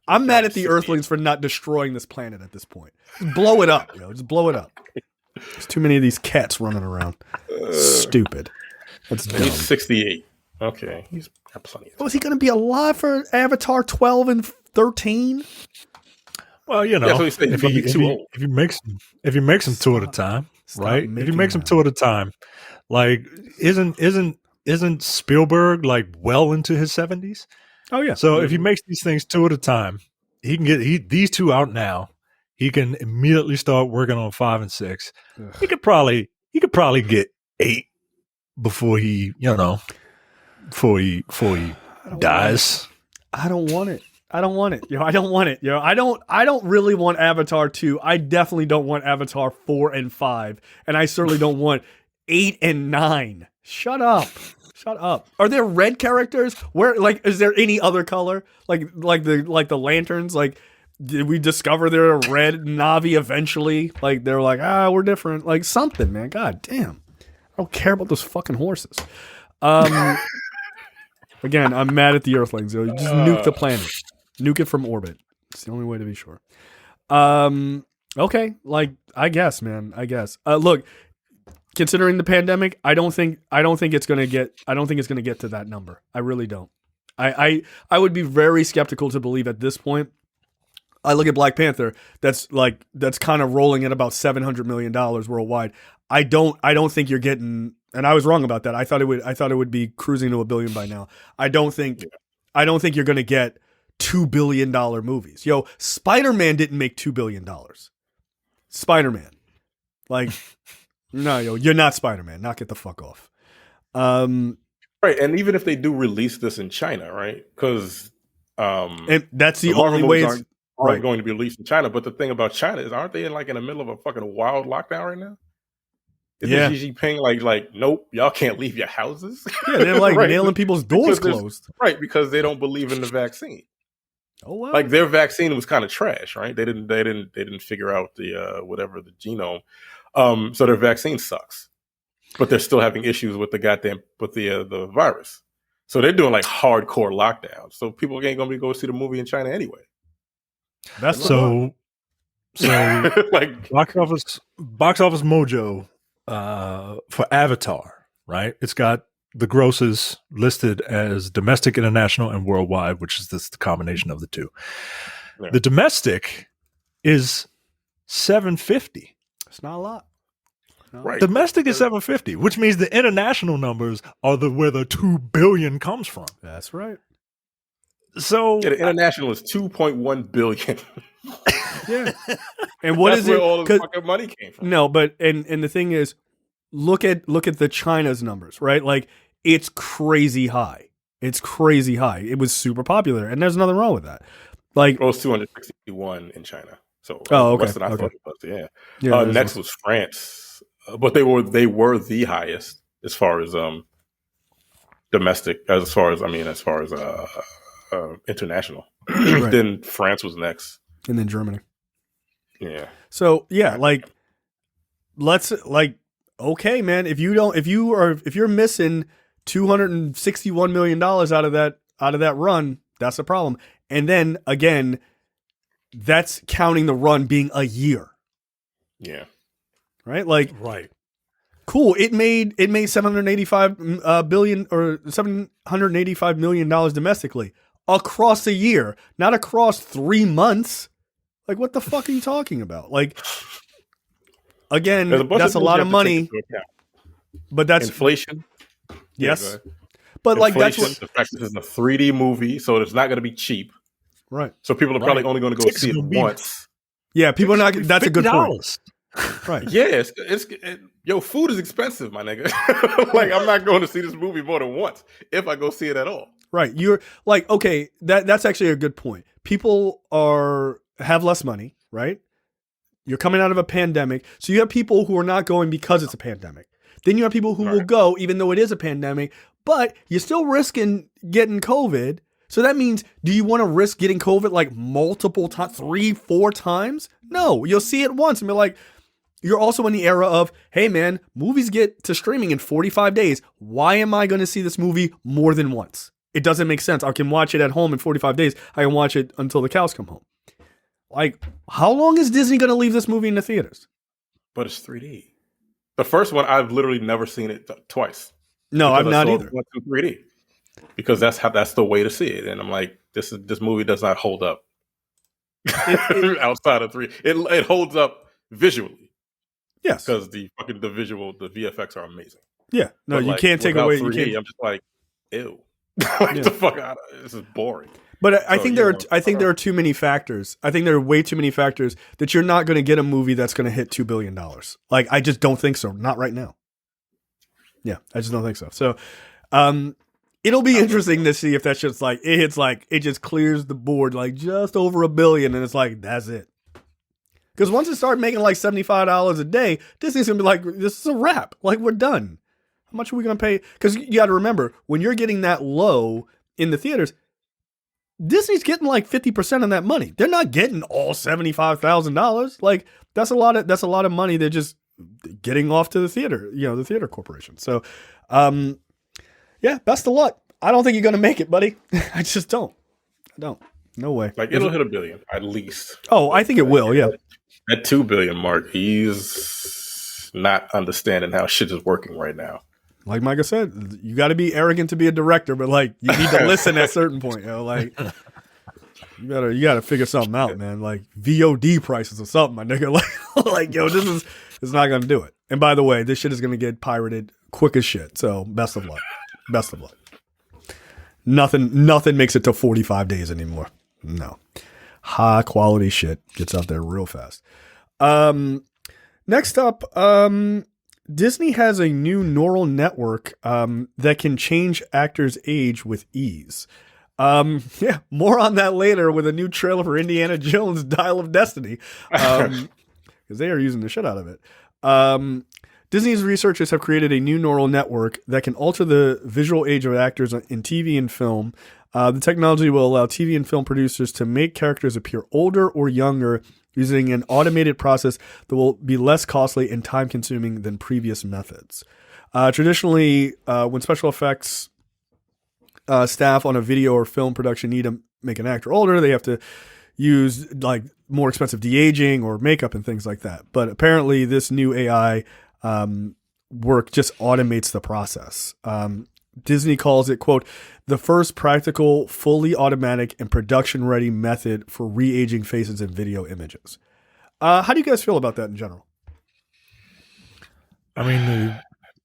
I'm mad at the Earthlings for not destroying this planet at this point. Just blow it up, yo. Just blow it up. There's too many of these cats running around. Stupid. That's dumb. He's 68. Okay, he's got plenty of time. Was he going to be alive for Avatar 12 and 13? Well, if he makes them 2 at a time, right? If he makes them 2 at a time, like isn't isn't Spielberg like well into his 70s? Oh yeah. So if he makes these things 2 at a time, he can get these 2 out now. He can immediately start working on 5 and 6. Ugh. He could probably get 8 before he dies. I don't want it. I don't want it. I don't want it. I don't really want Avatar 2. I definitely don't want Avatar 4 and 5. And I certainly don't want 8 and 9. Shut up. Shut up. Are there red characters? Where is there any other color? Like the lanterns? Like, did we discover they're a red Navi eventually? Like they're like, we're different. Like something, man. God damn. I don't care about those fucking horses. Again, I'm mad at the Earthlings. Just nuke the planet. Nuke it from orbit. It's the only way to be sure. Okay, like I guess, man. I guess. Look, considering the pandemic, I don't think it's gonna get to that number. I really don't. I would be very skeptical to believe at this point. I look at Black Panther. That's kind of rolling at about $700 million worldwide. I don't think you're getting. And I was wrong about that. I thought it would be cruising to $1 billion by now. I don't think you're gonna get $2 billion movies. Yo, Spider-Man didn't make $2 billion. Spider-Man, like, no, yo, you're not Spider-Man. Knock it the fuck off. Right, and even if they do release this in China, right? Because and that's the only way it's aren't going to be released in China. But the thing about China is, aren't they in the middle of a fucking wild lockdown right now? Isn't Xi Jinping like, nope, y'all can't leave your houses? Yeah, they're like nailing people's doors closed. Right, because they don't believe in the vaccine. Oh wow. Like their vaccine was kind of trash, right? They didn't figure out the whatever the genome. So their vaccine sucks. But they're still having issues with the virus. So they're doing like hardcore lockdowns. So people ain't gonna be go see the movie in China anyway. That's so like box office mojo for Avatar, right? It's got the grosses listed as domestic, international, and worldwide, which is the combination of the two. Yeah. The domestic is 750. It's not a lot. No. Right. Domestic is 750, which means the international numbers are where the 2 billion comes from. That's right. So the international is 2.1 billion. Yeah. And what That's is where it? all the fucking money came from. No, but and the thing is, look at the China's numbers, right? Like it's crazy high. It's crazy high. It was super popular, and there's nothing wrong with that. Like it was 261 in China. So okay. Less than I thought it was. Yeah. Next was France, but they were the highest as far as domestic, as far as international. Right. Then France was next, and then Germany. Yeah. So yeah, like let's like okay, man. If you're missing $261 million out of that run, that's a problem. And then again, that's counting the run being a year. Yeah. Right? Like right. Cool. It made $785 billion or $785 million domestically across a year, not across 3 months. Like what the fuck are you talking about? Like again, that's a lot of money. But that's inflation. Yes. But like that's what the fact that it's a 3D movie, so it's not going to be cheap. Right. So people are probably only going to go see it once. Yeah, people are not. That's a good point. Right. Yeah, yo, food is expensive, my nigga. Like I'm not going to see this movie more than once if I go see it at all. Right. You're like, okay, that's actually a good point. People have less money, right? You're coming out of a pandemic. So you have people who are not going because it's a pandemic. Then you have people who will go even though it is a pandemic, but you're still risking getting COVID. So that means, do you want to risk getting COVID like multiple times, 3-4 times? No, you'll see it once and be like, you're also in the era of, hey man, movies get to streaming in 45 days. Why am I going to see this movie more than once? It doesn't make sense. I can watch it at home in 45 days. I can watch it until the cows come home. Like, how long is Disney going to leave this movie in the theaters? But it's 3D. The first one, I've literally never seen it twice. No, I've not either. Went to 3D because that's the way to see it. And I'm like, this movie does not hold up outside of 3D. It holds up visually. Yes, because the VFX are amazing. Yeah, no, But, you like, can't take without away. You 3D, can't. I'm just like, ew. Like, the fuck out of this is boring. But I So, think you there are know, I think there are too many factors. I think there are way too many factors that you're not going to get a movie that's going to hit $2 billion. Like, I just don't think so. Not right now. Yeah, I just don't think so. So, it'll be interesting to see if that's just like it hits like it just clears the board like just over $1 billion, and it's like that's it. Because once it starts making like $75 a day, Disney's gonna be like, this is a wrap. Like, we're done. How much are we gonna pay? Because you got to remember, when you're getting that low in the theaters, Disney's getting like 50% of that money. They're not getting all $75,000. Like, that's a lot of money they're just getting off to the theater, the theater corporation. So, yeah, best of luck. I don't think you're gonna make it, buddy. I just don't. I don't. No way. Like, it'll hit $1 billion at least. Oh, I think it will. Yeah. At $2 billion mark, he's not understanding how shit is working right now. Like Micah said, you got to be arrogant to be a director, but like you need to listen at a certain point. Like you got to figure something out, man. Like VOD prices or something, my nigga. Like this is not gonna do it. And by the way, this shit is gonna get pirated quick as shit. So best of luck. Best of luck. Nothing makes it to 45 days anymore. No. High quality shit gets out there real fast. Next up, Disney has a new neural network that can change actors' age with ease. Yeah, more on that later with a new trailer for Indiana Jones Dial of Destiny. Because they are using the shit out of it. Disney's researchers have created a new neural network that can alter the visual age of actors in TV and film. The technology will allow TV and film producers to make characters appear older or younger using an automated process that will be less costly and time-consuming than previous methods. Traditionally, when special effects staff on a video or film production need to make an actor older, they have to use like more expensive de-aging or makeup and things like that. But apparently this new AI work just automates the process. Disney calls it, quote, the first practical, fully automatic and production-ready method for re-aging faces in video images. How do you guys feel about that in general? I mean,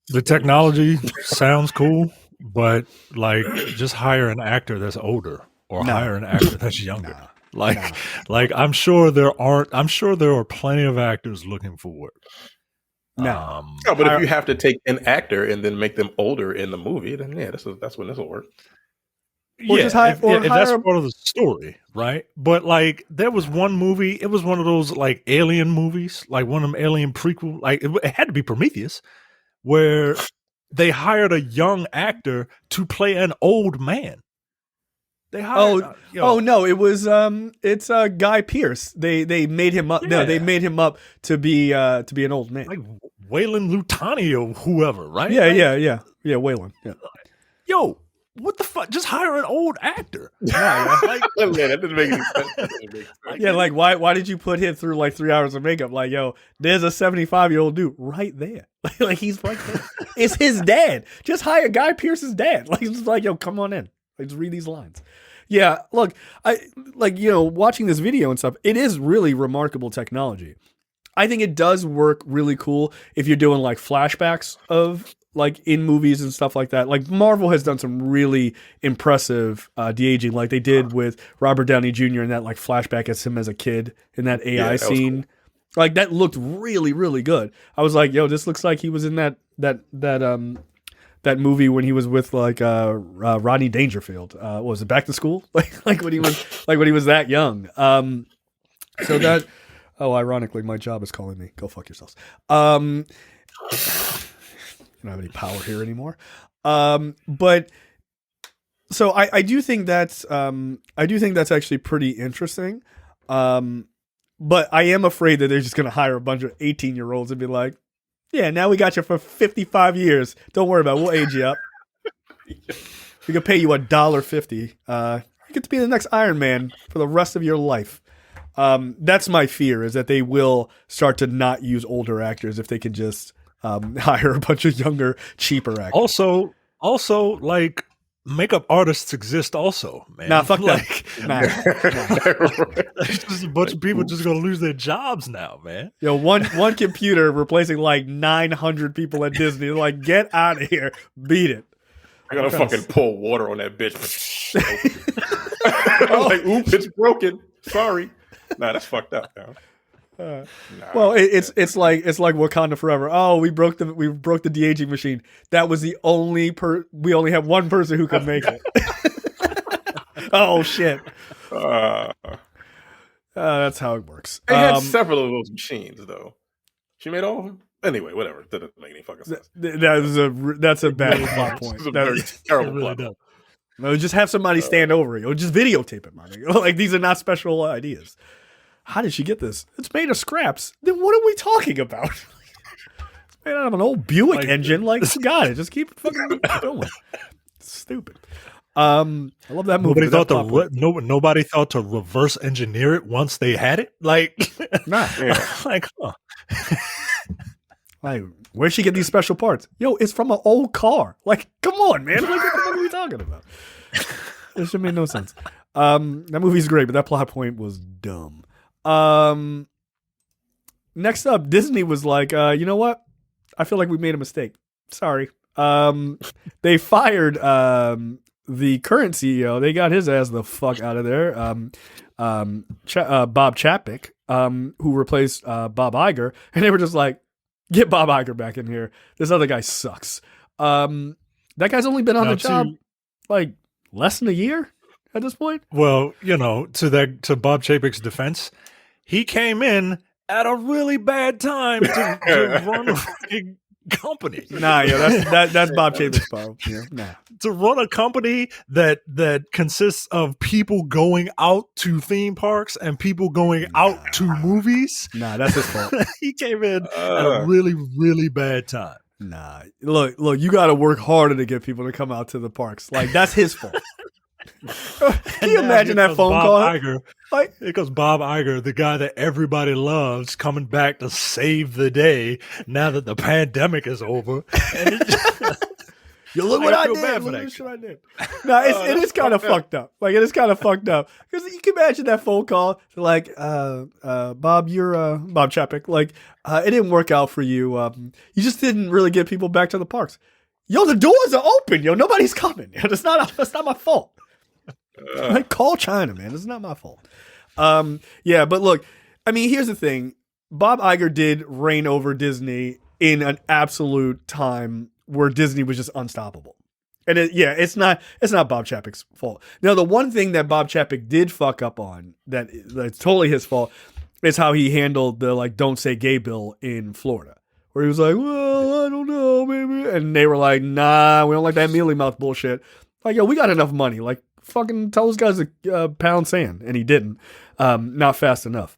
the technology sounds cool, but like just hire an actor that's older or hire an actor that's younger. Like I'm sure there are plenty of actors looking for it. No, but if you have to take an actor and then make them older in the movie, then yeah, that's when this will work. Or just hire, if that's part of the story, right? But like, there was one movie. It was one of those like alien movies, like one of them alien prequel. Like it had to be Prometheus, where they hired a young actor to play an old man. They hired. No! It was it's Guy Pearce. They made him up. Yeah. No, they made him up to be an old man, like Wayland Lutani or whoever, right? Yeah, Wayland. Yeah. Yo, what the fuck? Just hire an old actor. Yeah, like, man, that didn't make any sense. Yeah, like why did you put him through like 3 hours of makeup? Like, yo, there's a 75-year-old dude right there. Like he's right there. It's his dad. Just hire Guy Pearce's dad. Like it's just like, yo, come on in. Like just read these lines. Yeah, look, watching this video and stuff, it is really remarkable technology. I think it does work really cool if you're doing like flashbacks of like in movies and stuff like that. Like Marvel has done some really impressive de-aging, like they did with Robert Downey Jr. in that like flashback as him as a kid in that AI scene. Cool. Like that looked really, really good. I was like, yo, this looks like he was in that movie when he was with like Rodney Dangerfield. What was it, Back to School? like when he was that young. So that ironically, my job is calling me. Go fuck yourselves. I don't have any power here anymore. But so I do think that's actually pretty interesting. But I am afraid that they're just gonna hire a bunch of 18-year-olds and be like, yeah, now we got you for 55 years. Don't worry about it. We'll age you up. We can pay you $1.50. You get to be the next Iron Man for the rest of your life. That's my fear, is that they will start to not use older actors if they can just hire a bunch of younger, cheaper actors. Also, like makeup artists exist also, man. Nah, fuck like, that. There's just a bunch of people just gonna lose their jobs now, man. Yo, one computer replacing like 900 people at Disney. Like, get out of here. Beat it. I gotta fucking pour water on that bitch. I'm like, oop, it's broken. Sorry. Nah, that's fucked up, man. Well, it's like Wakanda Forever. Oh, we broke the de-aging machine. That was the only we only have one person who could make it. Oh shit. That's how it works. They had several of those machines though. She made all of them. Anyway, whatever. That doesn't make any fucking sense. That's a bad plot point. It's a very terrible really plot. No, just have somebody stand over it, or just videotape it, man. Like, these are not special ideas. How did she get this? It's made of scraps. Then what are we talking about? It's made out of an old Buick engine. Like, got it. Just keep it fucking going. It's stupid. I love that movie. Nobody thought to reverse engineer it once they had it. Like, nah. Like, huh. Like, where'd she get these special parts? Yo, it's from an old car. Like, come on, man. Like, what the fuck are we talking about? This should make no sense. That movie's great, but that plot point was dumb. Next up, Disney was like, you know what? I feel like we made a mistake. Sorry. They fired the current CEO. They got his ass the fuck out of there. Bob Chapek, who replaced Bob Iger, and they were just like, get Bob Iger back in here. This other guy sucks. That guy's only been on the job like less than a year at this point. Well, to Bob Chapek's defense, he came in at a really bad time to run a fucking company. Nah, yeah, that's Bob Chapek's problem. Yeah, nah. To run a company that consists of people going out to theme parks and people going out to movies. Nah, that's his fault. He came in at a really, really bad time. Nah, look, you got to work harder to get people to come out to the parks. Like, that's his fault. Can you imagine that phone call? Iger, like, it goes Bob Iger, the guy that everybody loves, coming back to save the day now that the pandemic is over. And you look what I did. Look what I did. No, it is kind of fucked up. Like, it is kind of fucked up because you can imagine that phone call. Like, Bob, you're Bob Chapek. Like, it didn't work out for you. You just didn't really get people back to the parks. Yo, the doors are open. Yo, nobody's coming. Yo, that's not my fault. Like, call China, man. It's not my fault. Yeah, but look, I mean, here's the thing. Bob Iger did reign over Disney in an absolute time where Disney was just unstoppable. And it's not Bob Chapek's fault. Now, the one thing that Bob Chapek did fuck up on that's totally his fault is how he handled the like "Don't Say Gay" bill in Florida, where he was like, "Well, I don't know, maybe," and they were like, "Nah, we don't like that mealy mouth bullshit." Like, yo, we got enough money. Like, fucking tell those guys to pound sand, and he didn't. Not fast enough.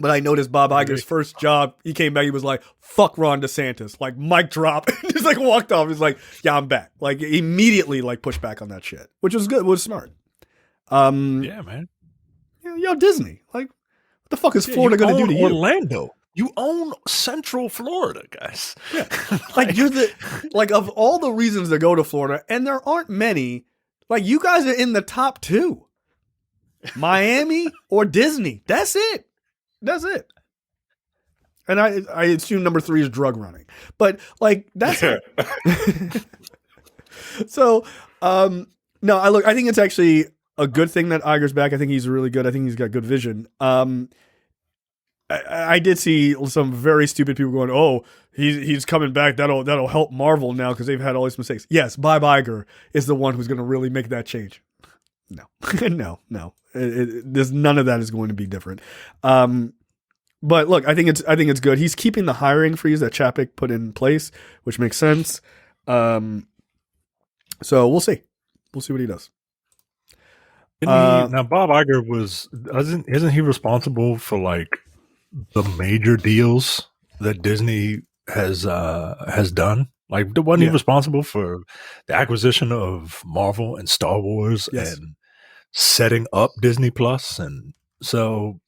But I noticed Bob Iger's first job, he came back, he was like, fuck Ron DeSantis. Like, mic drop. Just like walked off. He's like, yeah, I'm back. Like, immediately like pushed back on that shit, which was good, was smart. Yeah, man. Yo, Disney. Like, what the fuck is Florida going to do to you? Orlando. You own Central Florida, guys. Yeah. Like, you're of all the reasons to go to Florida, and there aren't many, like, you guys are in the top two. Miami or Disney. That's it. That's it. And I assume number 3 is drug running. But, like, that's it. So, no, I think it's actually a good thing that Iger's back. I think he's really good. I think he's got good vision. I did see some very stupid people going, "Oh, he's coming back. That'll help Marvel now because they've had all these mistakes." Yes, Bob Iger is the one who's going to really make that change. No, no. There's none of that is going to be different. But look, I think it's good. He's keeping the hiring freeze that Chapek put in place, which makes sense. So we'll see. We'll see what he does. Now, Bob Iger isn't he responsible for like the major deals that Disney has done? Like, wasn't he responsible for the acquisition of Marvel and Star Wars and setting up Disney Plus? And so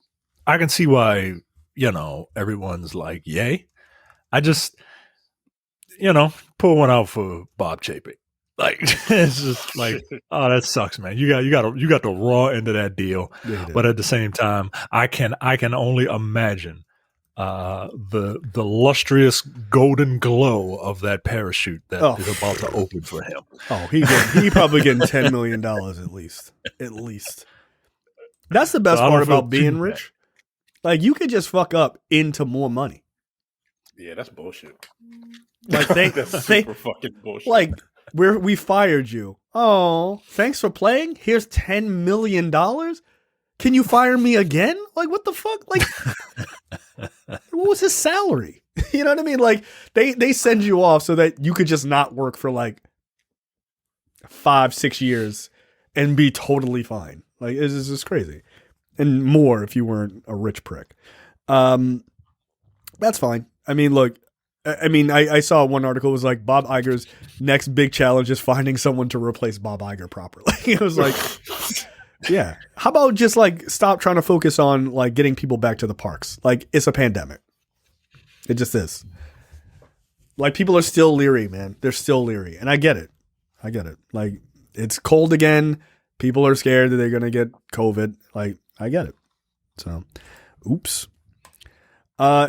I can see why, everyone's like, yay. I just, pull one out for Bob Chapek. Like it's just like, oh, that sucks, man. You got the raw end of that deal, but at the same time, I can only imagine the lustrous golden glow of that parachute that is about to open for him. Oh, he probably getting $10 million at least. At least. That's the best part about being rich. Like, you could just fuck up into more money. Yeah, that's bullshit. Like that's super fucking bullshit. Like, we fired you. Oh, thanks for playing. Here's $10 million. Can you fire me again? Like, what the fuck? Like, what was his salary? You know what I mean? Like, they send you off so that you could just not work for like 5-6 years and be totally fine. Like, it's just crazy. And more if you weren't a rich prick. That's fine. I mean, look, I saw one article was like Bob Iger's next big challenge is finding someone to replace Bob Iger properly. It was like, yeah. How about just like stop trying to focus on like getting people back to the parks? Like, it's a pandemic. It just is. Like, people are still leery, man. They're still leery. And I get it. Like, it's cold again. People are scared that they're going to get COVID. Like, I get it. So, oops.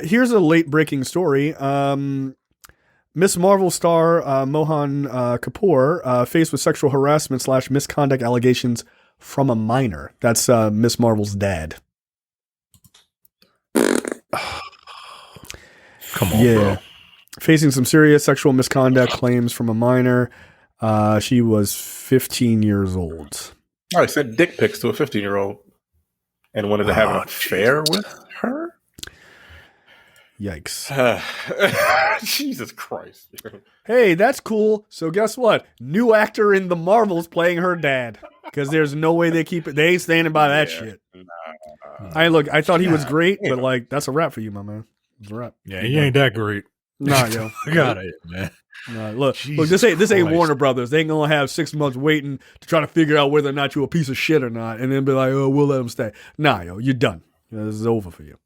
Here's a late breaking story. Miss Marvel star Mohan Kapoor faced with sexual harassment / misconduct allegations from a minor. That's Miss Marvel's dad. Come on, bro. Facing some serious sexual misconduct claims from a minor. She was 15 years old. I sent dick pics to a 15-year-old and wanted to have an affair with her. Yikes. Jesus Christ. Hey, that's cool. So guess what? New actor in the Marvels playing her dad. Because there's no way they keep it. They ain't standing by that shit. I thought he was great, but like, that's a wrap for you, my man. It's a wrap. Yeah, he ain't that great. Nah, yo. I got it, man. Nah, look, this ain't Warner Brothers. They ain't gonna have 6 months waiting to try to figure out whether or not you're a piece of shit or not, and then be like, oh, we'll let him stay. Nah, yo, you're done. This is over for you.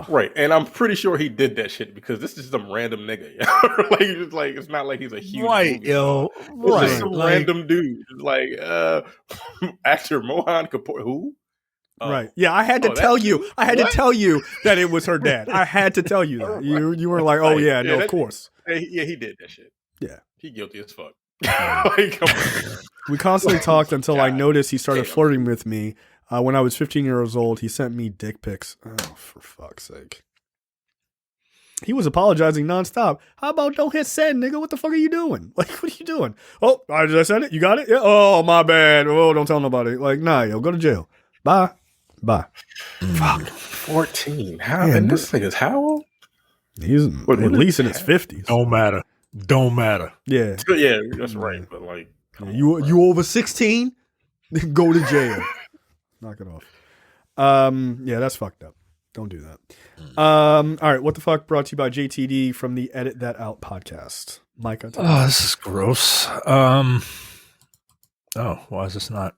Right, and I'm pretty sure he did that shit because this is some random nigga. like it's not like he's a huge right, yo, right, it's some random dude. It's like actor Mohan Kapoor, who? Right. Yeah, I had to tell you. I had to tell you that it was her dad. I had to tell you that. You were like, oh yeah, no, of course. Yeah, he did that shit. Yeah, he guilty as fuck. Like, come on. We constantly talked until I noticed he started flirting with me. When I was 15 years old, he sent me dick pics. Oh, for fuck's sake. He was apologizing nonstop. How about don't hit send, nigga? What the fuck are you doing? Like, what are you doing? Oh, did I send it? You got it? Yeah. Oh, my bad. Oh, don't tell nobody. Like, nah, yo, go to jail. Bye. Fuck. 14. How? And this thing is how old? He's at least in his 50s. Don't matter. Yeah. Yeah, that's right. But like, you over 16? Go to jail. Knock it off. Yeah, that's fucked up. Don't do that. All right, what the fuck? Brought to you by JTD from the Edit That Out podcast. Micah. Oh, this is gross. Why is this not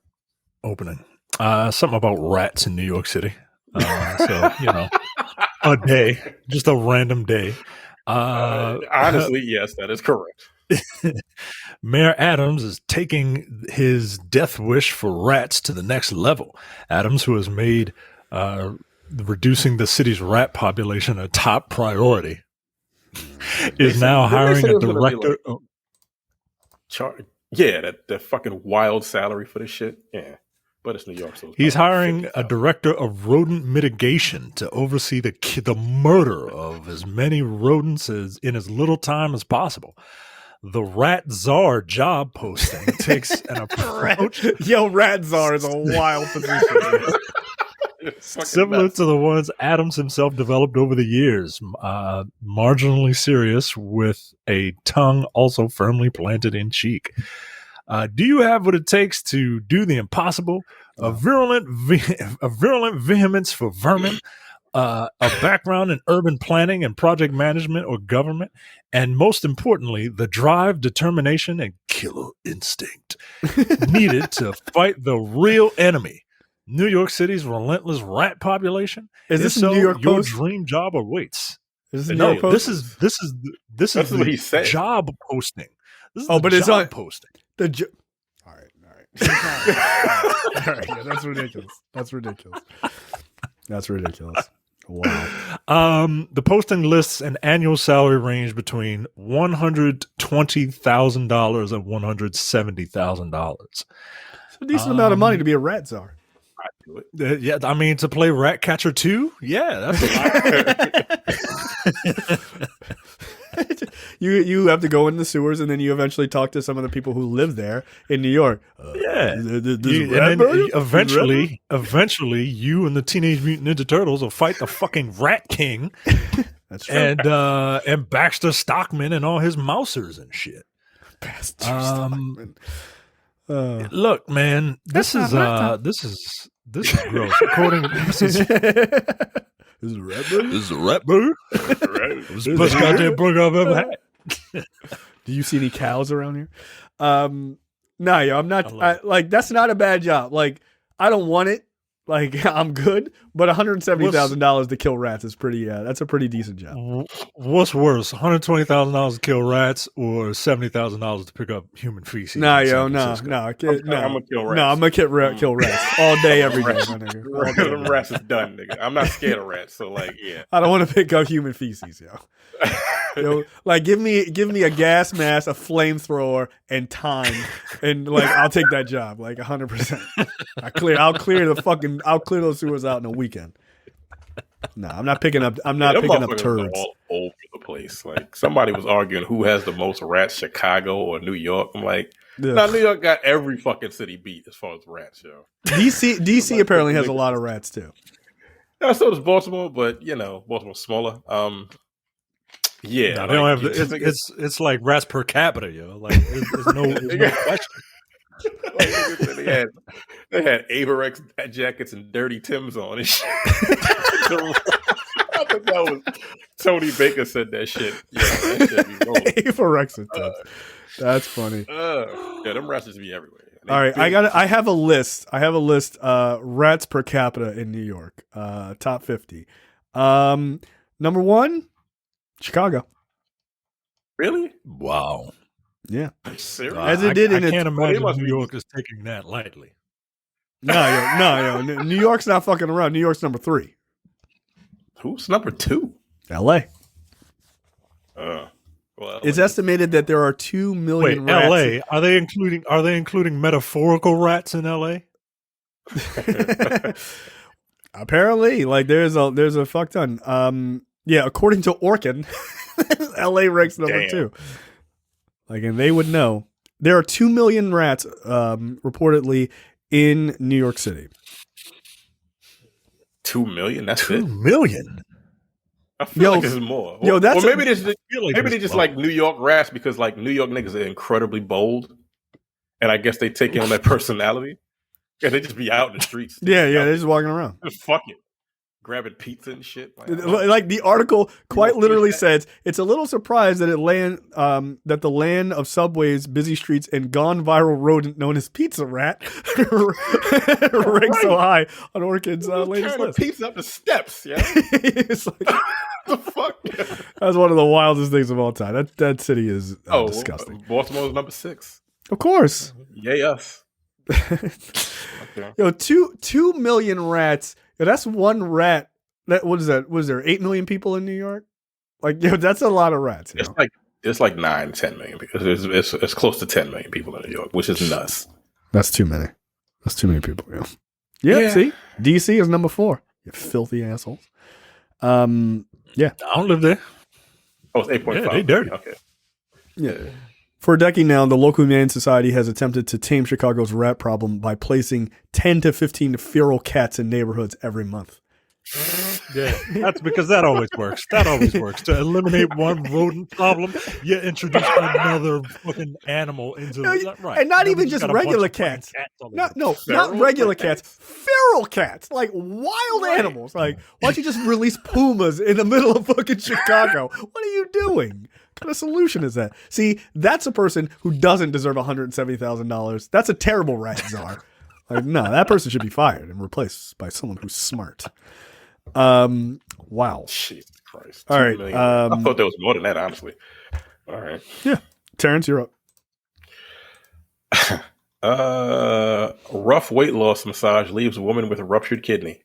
opening? Something about rats in New York City. So, a day, just a random day. Honestly, yes, that is correct. Mayor Adams is taking his death wish for rats to the next level. Adams, who has made reducing the city's rat population a top priority, is now hiring a director. That fucking wild salary for this shit. Yeah. But it's New York, so he's hiring a director of rodent mitigation to oversee the murder of as many rodents in as little time as possible. The Rat Czar job posting takes an approach. Rat Czar is a wild position. Similar to the ones Adams himself developed over the years, marginally serious with a tongue also firmly planted in cheek. Do you have what it takes to do the impossible? A virulent vehemence for vermin, a background in urban planning and project management or government, and most importantly, the drive, determination, and killer instinct needed to fight the real enemy, New York City's relentless rat population. Is this New York your Post? Dream job awaits? Is this New York Post? This is what he said. Job posting. This is Oh, the but it's job on posting. All right. All right. Yeah, that's ridiculous. Wow. The posting lists an annual salary range between $120,000 and $170,000. It's a decent amount of money to be a rat czar. I do it. Yeah, I mean, to play Rat Catcher 2? Yeah, that's You have to go in the sewers, and then you eventually talk to some of the people who live there in New York. yeah. Eventually, you and the Teenage Mutant Ninja Turtles will fight the fucking Rat King. That's true. And Baxter Stockman and all his mousers and shit. Baxter Stockman. Look, man, this is gross. According to this is This is a rat burger? This is a rat burger? This is the best goddamn burger I've ever had. Do you see any cows around here? No, yo, I'm not. That's not a bad job. Like, I don't want it. Like, I'm good. But $170,000 to kill rats is pretty. That's a pretty decent job. What's worse, $120,000 to kill rats or $70,000 to pick up human feces? No. I'm gonna kill rats. No, I'm gonna kill rats all day, every day. My nigga. Them rats is done, nigga. I'm not scared of rats, so like, yeah. I don't want to pick up human feces, yo. Yo, like, give me a gas mask, a flamethrower, and time, and like, I'll take that job, like 100%. I'll clear those sewers out in a weekend. No, I'm not picking up turds all over the place. Like, somebody was arguing who has the most rats, Chicago or New York. I'm like, no, New York got every fucking city beat as far as rats, yo. DC apparently has a lot of rats too. Yeah, so does Baltimore, but Baltimore's smaller. Yeah, no, they don't have. It's like rats per capita, yo. Like, there's no question. Like, they had Averex jackets and dirty Timbs on and shit. I think that was Tony Baker said that shit. Yeah, that shit be rolling. Averex and Timbs. That's funny. Yeah, them rats just be everywhere. All right, I have a list. Rats per capita in New York. Top 50. Number 1, Chicago. Really? Wow. Yeah. Serious? As it did in I can't imagine New York is taking that lightly. No. New York's not fucking around. New York's number 3. Who's number 2? LA. Well, It's estimated that there are 2 million rats. LA. Are they including metaphorical rats in LA? Apparently, like there's a fuck ton. Yeah, according to Orkin, LA ranks number 2. Like, and they would know. There are 2 million rats reportedly in New York City. 2 million? That's 2 million? I feel like this is more. Yo, that's maybe they just like New York rats because like New York niggas are incredibly bold, and I guess they take on that personality. Yeah, they just be out in the streets. Yeah, they're just walking around. Just fuck it. Grabbing pizza and shit. Like the article quite literally says, it's a little surprised that that the land of subways, busy streets, and gone viral rodent known as pizza rat ranks so high on Orchid's latest list. Pizza up the steps, yeah. It's like, the fuck? That's one of the wildest things of all time. That city is disgusting. Baltimore's number 6. Of course. Yay us. Okay. Yo, 2 million rats. Yo, that's one rat. What is that? Was there 8 million people in New York? Like, yo, that's a lot of rats. It's like 9-10 million because it's close to 10 million people in New York, which is nuts. That's too many. That's too many people. Yeah. See, DC is number 4. You filthy assholes. Yeah, I don't live there. Oh, it's 8.5. Yeah, they dirty. Okay. Yeah. For a decade now, the local Humane Society has attempted to tame Chicago's rat problem by placing 10 to 15 feral cats in neighborhoods every month. Yeah, that's because that always works. To eliminate one rodent problem, you introduce another fucking animal into right, and not even just regular cats. Not regular cats. Feral cats, like wild animals. Like, why don't you just release pumas in the middle of fucking Chicago? What are you doing? What kind of solution is that? See, that's a person who doesn't deserve $170,000. That's a terrible rat czar. Like, no, that person should be fired and replaced by someone who's smart. Wow. Jesus Christ. All right. I thought there was more than that, honestly. All right. Yeah. Terrence, you're up. Rough weight loss massage leaves a woman with a ruptured kidney.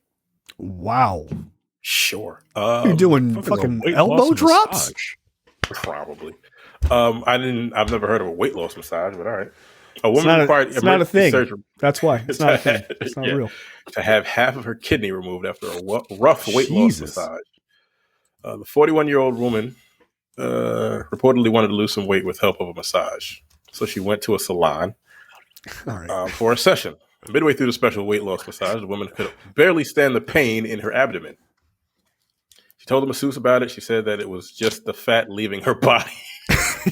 Wow. Sure. You're doing fucking elbow drops? Probably. I've never heard of a weight loss massage, but all right. A woman it's not a thing. Surgery. That's why. It's not a thing. It's not real. To have half of her kidney removed after a rough weight loss massage. The 41-year-old woman reportedly wanted to lose some weight with help of a massage. So she went to a salon for a session. Midway through the special weight loss massage, the woman could barely stand the pain in her abdomen. She told the masseuse about it. She said that it was just the fat leaving her body.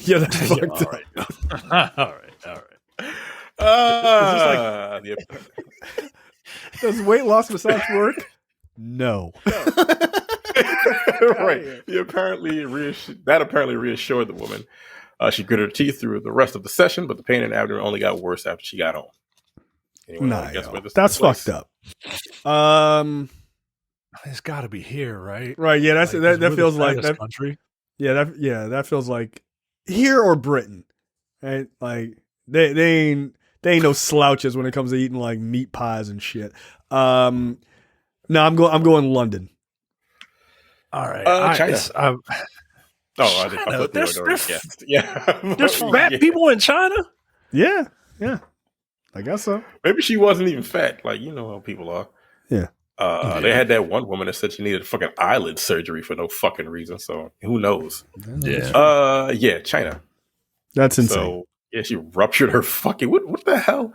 Yeah, that's fucked up. All right. Does weight loss massage work? No. Right. That apparently reassured the woman. She gritted her teeth through the rest of the session, but the pain in her abdomen only got worse after she got home. Anyway, that's fucked up. It's got to be here, right? Right. Yeah. That feels like that country. Yeah. That feels like here or Britain, right? Like they ain't no slouches when it comes to eating like meat pies and shit. No, I'm going London. All right. China. There's fat people in China? Yeah. I guess so. Maybe she wasn't even fat. Like, you know how people are. Yeah. They had that one woman that said she needed fucking eyelid surgery for no fucking reason. So who knows? Yeah. China. That's insane. So yeah, she ruptured her fucking what the hell?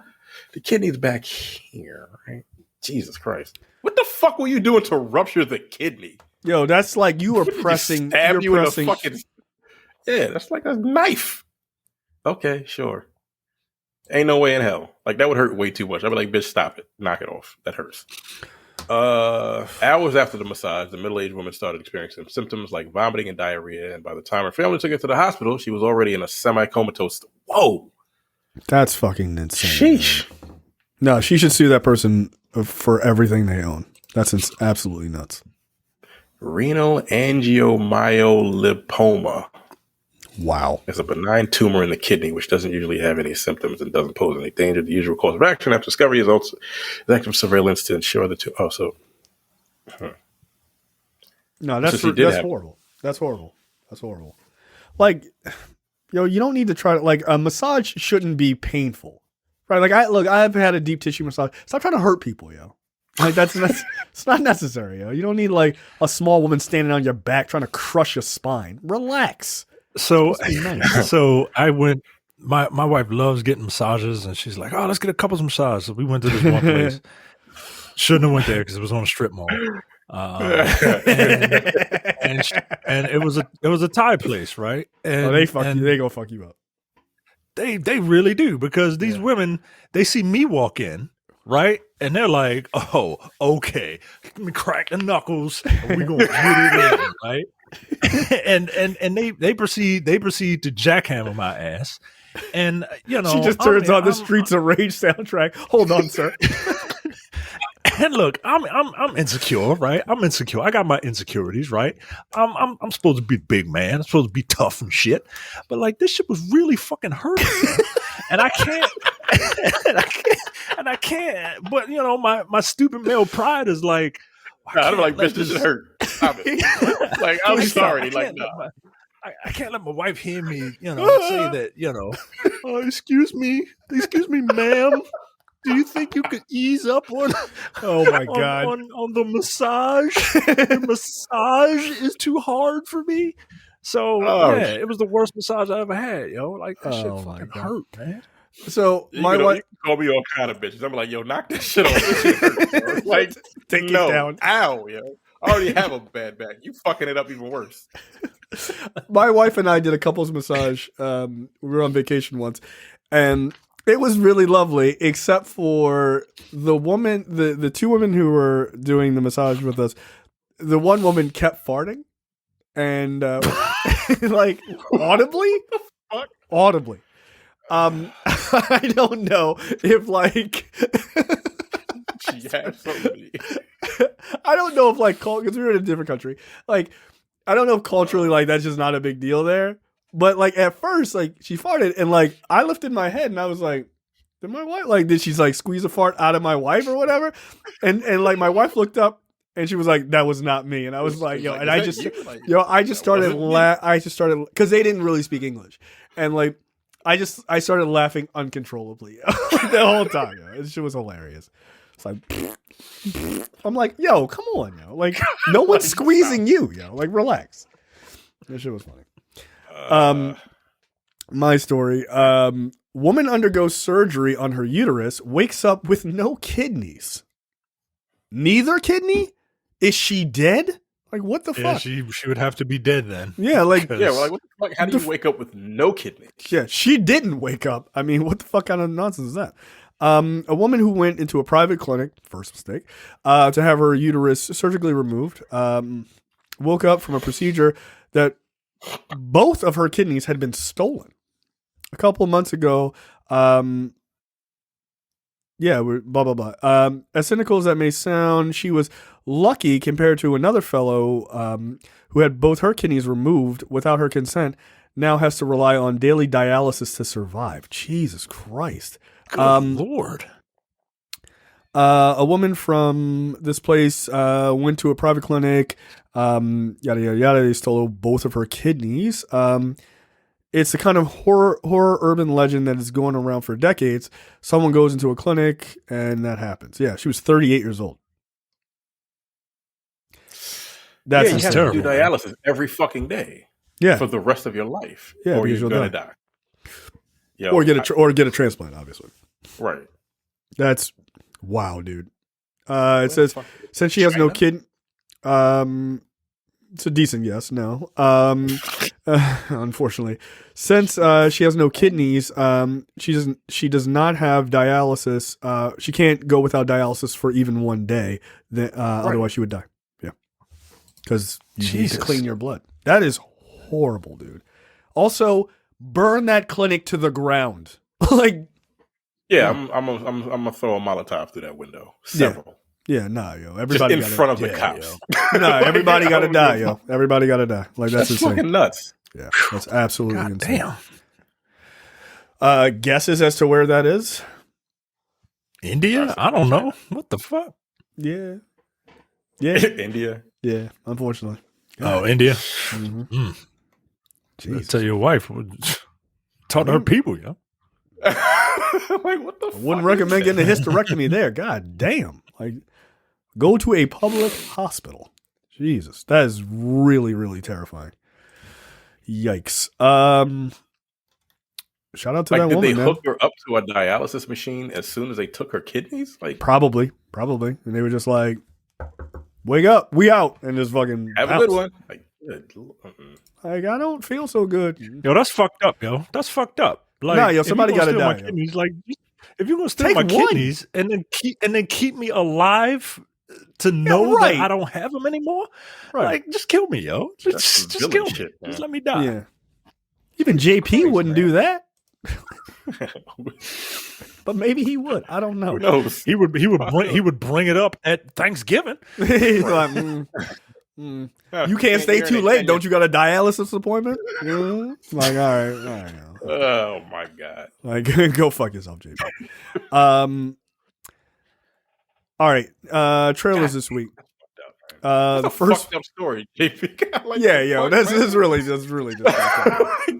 The kidney's back here, right? Jesus Christ. What the fuck were you doing to rupture the kidney? Yo, that's like you were pressing. Stab you in the fucking. Yeah, that's like a knife. Okay, sure. Ain't no way in hell. Like that would hurt way too much. I'd be like, bitch, stop it. Knock it off. That hurts. Hours after the massage, the middle-aged woman started experiencing symptoms like vomiting and diarrhea. And by the time her family took her to the hospital, she was already in a semi-comatose. Whoa. That's fucking insane. Sheesh. No, she should sue that person for everything they own. That's absolutely nuts. Renal angiomyolipoma. Wow. It's a benign tumor in the kidney, which doesn't usually have any symptoms and doesn't pose any danger. The usual course of action after discovery is also active surveillance to ensure the two. No, that's horrible. That's horrible. That's horrible. Like, yo, you don't need to try to, like, a massage shouldn't be painful. Right? Like, I've had a deep tissue massage. Stop trying to hurt people, yo. Like, that's it's not necessary, yo. You don't need, like, a small woman standing on your back trying to crush your spine. Relax. So I went. My wife loves getting massages, and she's like, "Oh, let's get a couples massage." So we went to this one place. Shouldn't have went there because it was on a strip mall, and it was a Thai place, right? And they gonna fuck you up. They really do, because these women, they see me walk in, right, and they're like, "Oh, okay, let me crack the knuckles, and we gonna get it in," right? and they proceed to jackhammer my ass, and you know, she just turns on the Streets of Rage soundtrack. Hold on, sir. And look, I'm insecure, right? I'm insecure. I got my insecurities, right? I'm supposed to be a big man. I'm supposed to be tough and shit, but like this shit was really fucking hurting, and I can't. and I can't. But you know, my stupid male pride is like. I'm like, bitch, this should hurt. Stop it. Like, I'm sorry. Like, no. I can't let my wife hear me, you know, say that, you know, oh, excuse me, ma'am. Do you think you could ease up on? Oh my god! On the massage. The massage is too hard for me. So it was the worst massage I ever had, yo. Like that shit fucking hurt, man. So my wife, you can call me all kind of bitches. I'm like, yo, knock this shit off. This shit hurts, bro. Like, take it down. Ow, yo. I already have a bad back. You fucking it up even worse. My wife and I did a couples massage. We were on vacation once, and it was really lovely, except for the woman, the two women who were doing the massage with us. The one woman kept farting, and like audibly. I don't know if like I don't know if like because we were in a different country. Like I don't know if culturally like that's just not a big deal there. But like at first, like she farted and like I lifted my head and I was like, Did my wife like? Did she like squeeze a fart out of my wife or whatever? And like my wife looked up and she was like, "That was not me." And I was like, "Yo," and I just started because they didn't really speak English, and like I started laughing uncontrollably the whole time. Yo. It was hilarious. It's like I'm like, "Yo, come on, yo! Like no one's squeezing you, yo! Like relax." That shit was funny. My story. Woman undergoes surgery on her uterus, wakes up with no kidneys. Neither kidney? Is she dead? Like, what the fuck? She would have to be dead then. Yeah, like... Yeah, well, like, what the fuck? How do you wake up with no kidneys? Yeah, she didn't wake up. I mean, what the fuck kind of nonsense is that? A woman who went into a private clinic, first mistake, to have her uterus surgically removed, woke up from a procedure that both of her kidneys had been stolen. A couple of months ago, blah, blah, blah. As cynical as that may sound, she was lucky compared to another fellow who had both her kidneys removed without her consent, now has to rely on daily dialysis to survive. Jesus Christ. Good Lord. A woman from this place went to a private clinic, yada, yada, yada. They stole both of her kidneys. It's a kind of horror urban legend that is going around for decades. Someone goes into a clinic and that happens. Yeah, she was 38 years old. That's you have terrible, to do dialysis every fucking day. Yeah, for the rest of your life. Yeah, or you're gonna die. Yo, or get a transplant, obviously. Right. That's wow, dude. It says since she has no kid. It's a decent yes. No. Unfortunately, since she has no kidneys, she does not have dialysis. She can't go without dialysis for even one day. Otherwise, she would die. Yeah, because you need to clean your blood. That is horrible, dude. Also, burn that clinic to the ground. Like, yeah, I'm gonna throw a Molotov through that window. Several. Yeah, nah, yo. Everybody just in front of the cops. Nah, everybody got to die, yo. Everybody got to die. Like that's insane. Fucking nuts. Yeah, that's absolutely God insane. Damn. Guesses as to where that is? India? I don't know. What the fuck? Yeah. Yeah. India. Yeah. Unfortunately. Oh, India. Mm-hmm. Tell your wife. Talk to her people, yo. Like what the? I wouldn't recommend getting a hysterectomy there. God damn. Like. Go to a public hospital. Jesus, that is really, really terrifying. Yikes. Shout out to that woman. Did they hook her up to a dialysis machine as soon as they took her kidneys? Like probably, and they were just like, "Wake up, we out," and just fucking have a good one. Like, I don't feel so good. Yo, that's fucked up, yo. That's fucked up. Like, nah, yo, somebody got to die. Kidneys, like, if you're gonna steal my kidneys and then keep me alive. To know that I don't have them anymore, like just kill me, yo. Just kill me. Shit, just let me die. Yeah. Even JP wouldn't do that, but maybe he would. I don't know. Who knows? He would bring it up at Thanksgiving. He's like, you can't stay too late. Don't you got a dialysis appointment? Like, all right. Oh my god! Like, go fuck yourself, JP. All right, trailers this week. The first fucked up story, JP. Like, yeah, yo, that's really just.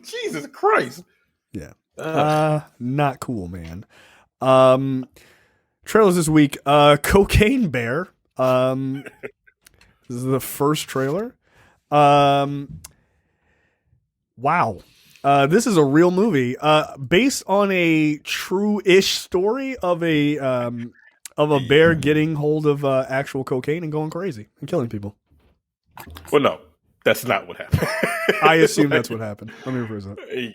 Jesus Christ. Yeah, not cool, man. Trailers this week. Cocaine Bear. This is the first trailer. Wow. This is a real movie. Based on a true-ish story of a bear getting hold of actual cocaine and going crazy and killing people. Well, no, that's not what happened. I assume that's what happened. Let me rephrase that.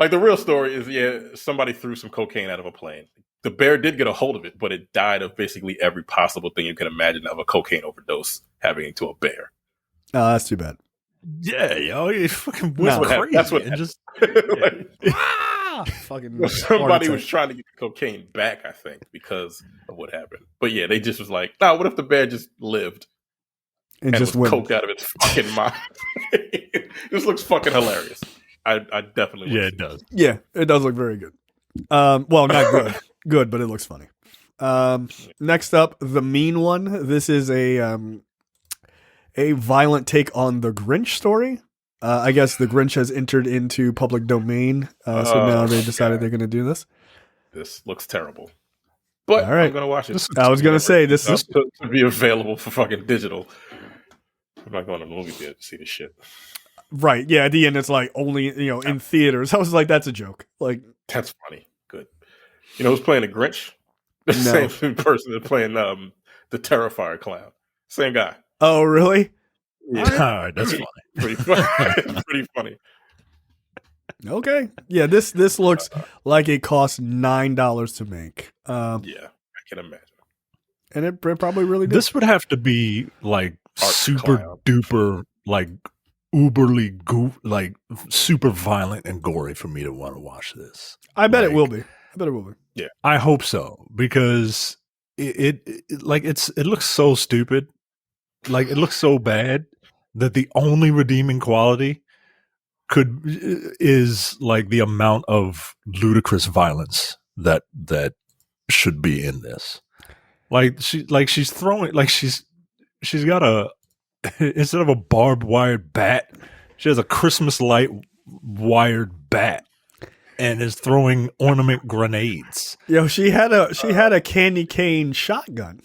Like the real story is, somebody threw some cocaine out of a plane. The bear did get a hold of it, but it died of basically every possible thing you can imagine of a cocaine overdose happening to a bear. Oh, that's too bad. Yeah, yo, you fucking went crazy. That's what just fucking somebody was trying to get the cocaine back, I think, because of what happened. But yeah, they just was like, "Nah, what if the bear just lived and just was coked out of its fucking mind?" This looks fucking hilarious. I definitely it does. Yeah, it does look very good. Well, not good. Good, but it looks funny. Next up, The Mean One. This is a violent take on the Grinch story. I guess the Grinch has entered into public domain, so now they decided they're going to do this. This looks terrible. But all right. I'm going to watch it. I was going to say, this is to be available for fucking digital. I'm not going to the movie theater to see this shit. Right. Yeah, at the end, it's like only, in theaters. I was like, that's a joke. Like, that's funny. Good. You know who's playing the Grinch? The same person that's playing the Terrifier clown. Same guy. Oh, really? Yeah. All right, that's funny. Pretty funny. Pretty funny. Okay. Yeah, this looks like it costs $9 to make. Yeah, I can imagine. And it probably really did. This would have to be like super duper, like uberly like super violent and gory for me to want to watch this. I bet it will be. Yeah, I hope so, because it looks so stupid. Like, it looks so bad that the only redeeming quality is like the amount of ludicrous violence that should be in this. She's throwing, like she's got a instead of a barbed wired bat, she has a Christmas light wired bat and is throwing ornament grenades. Yo, she had a candy cane shotgun.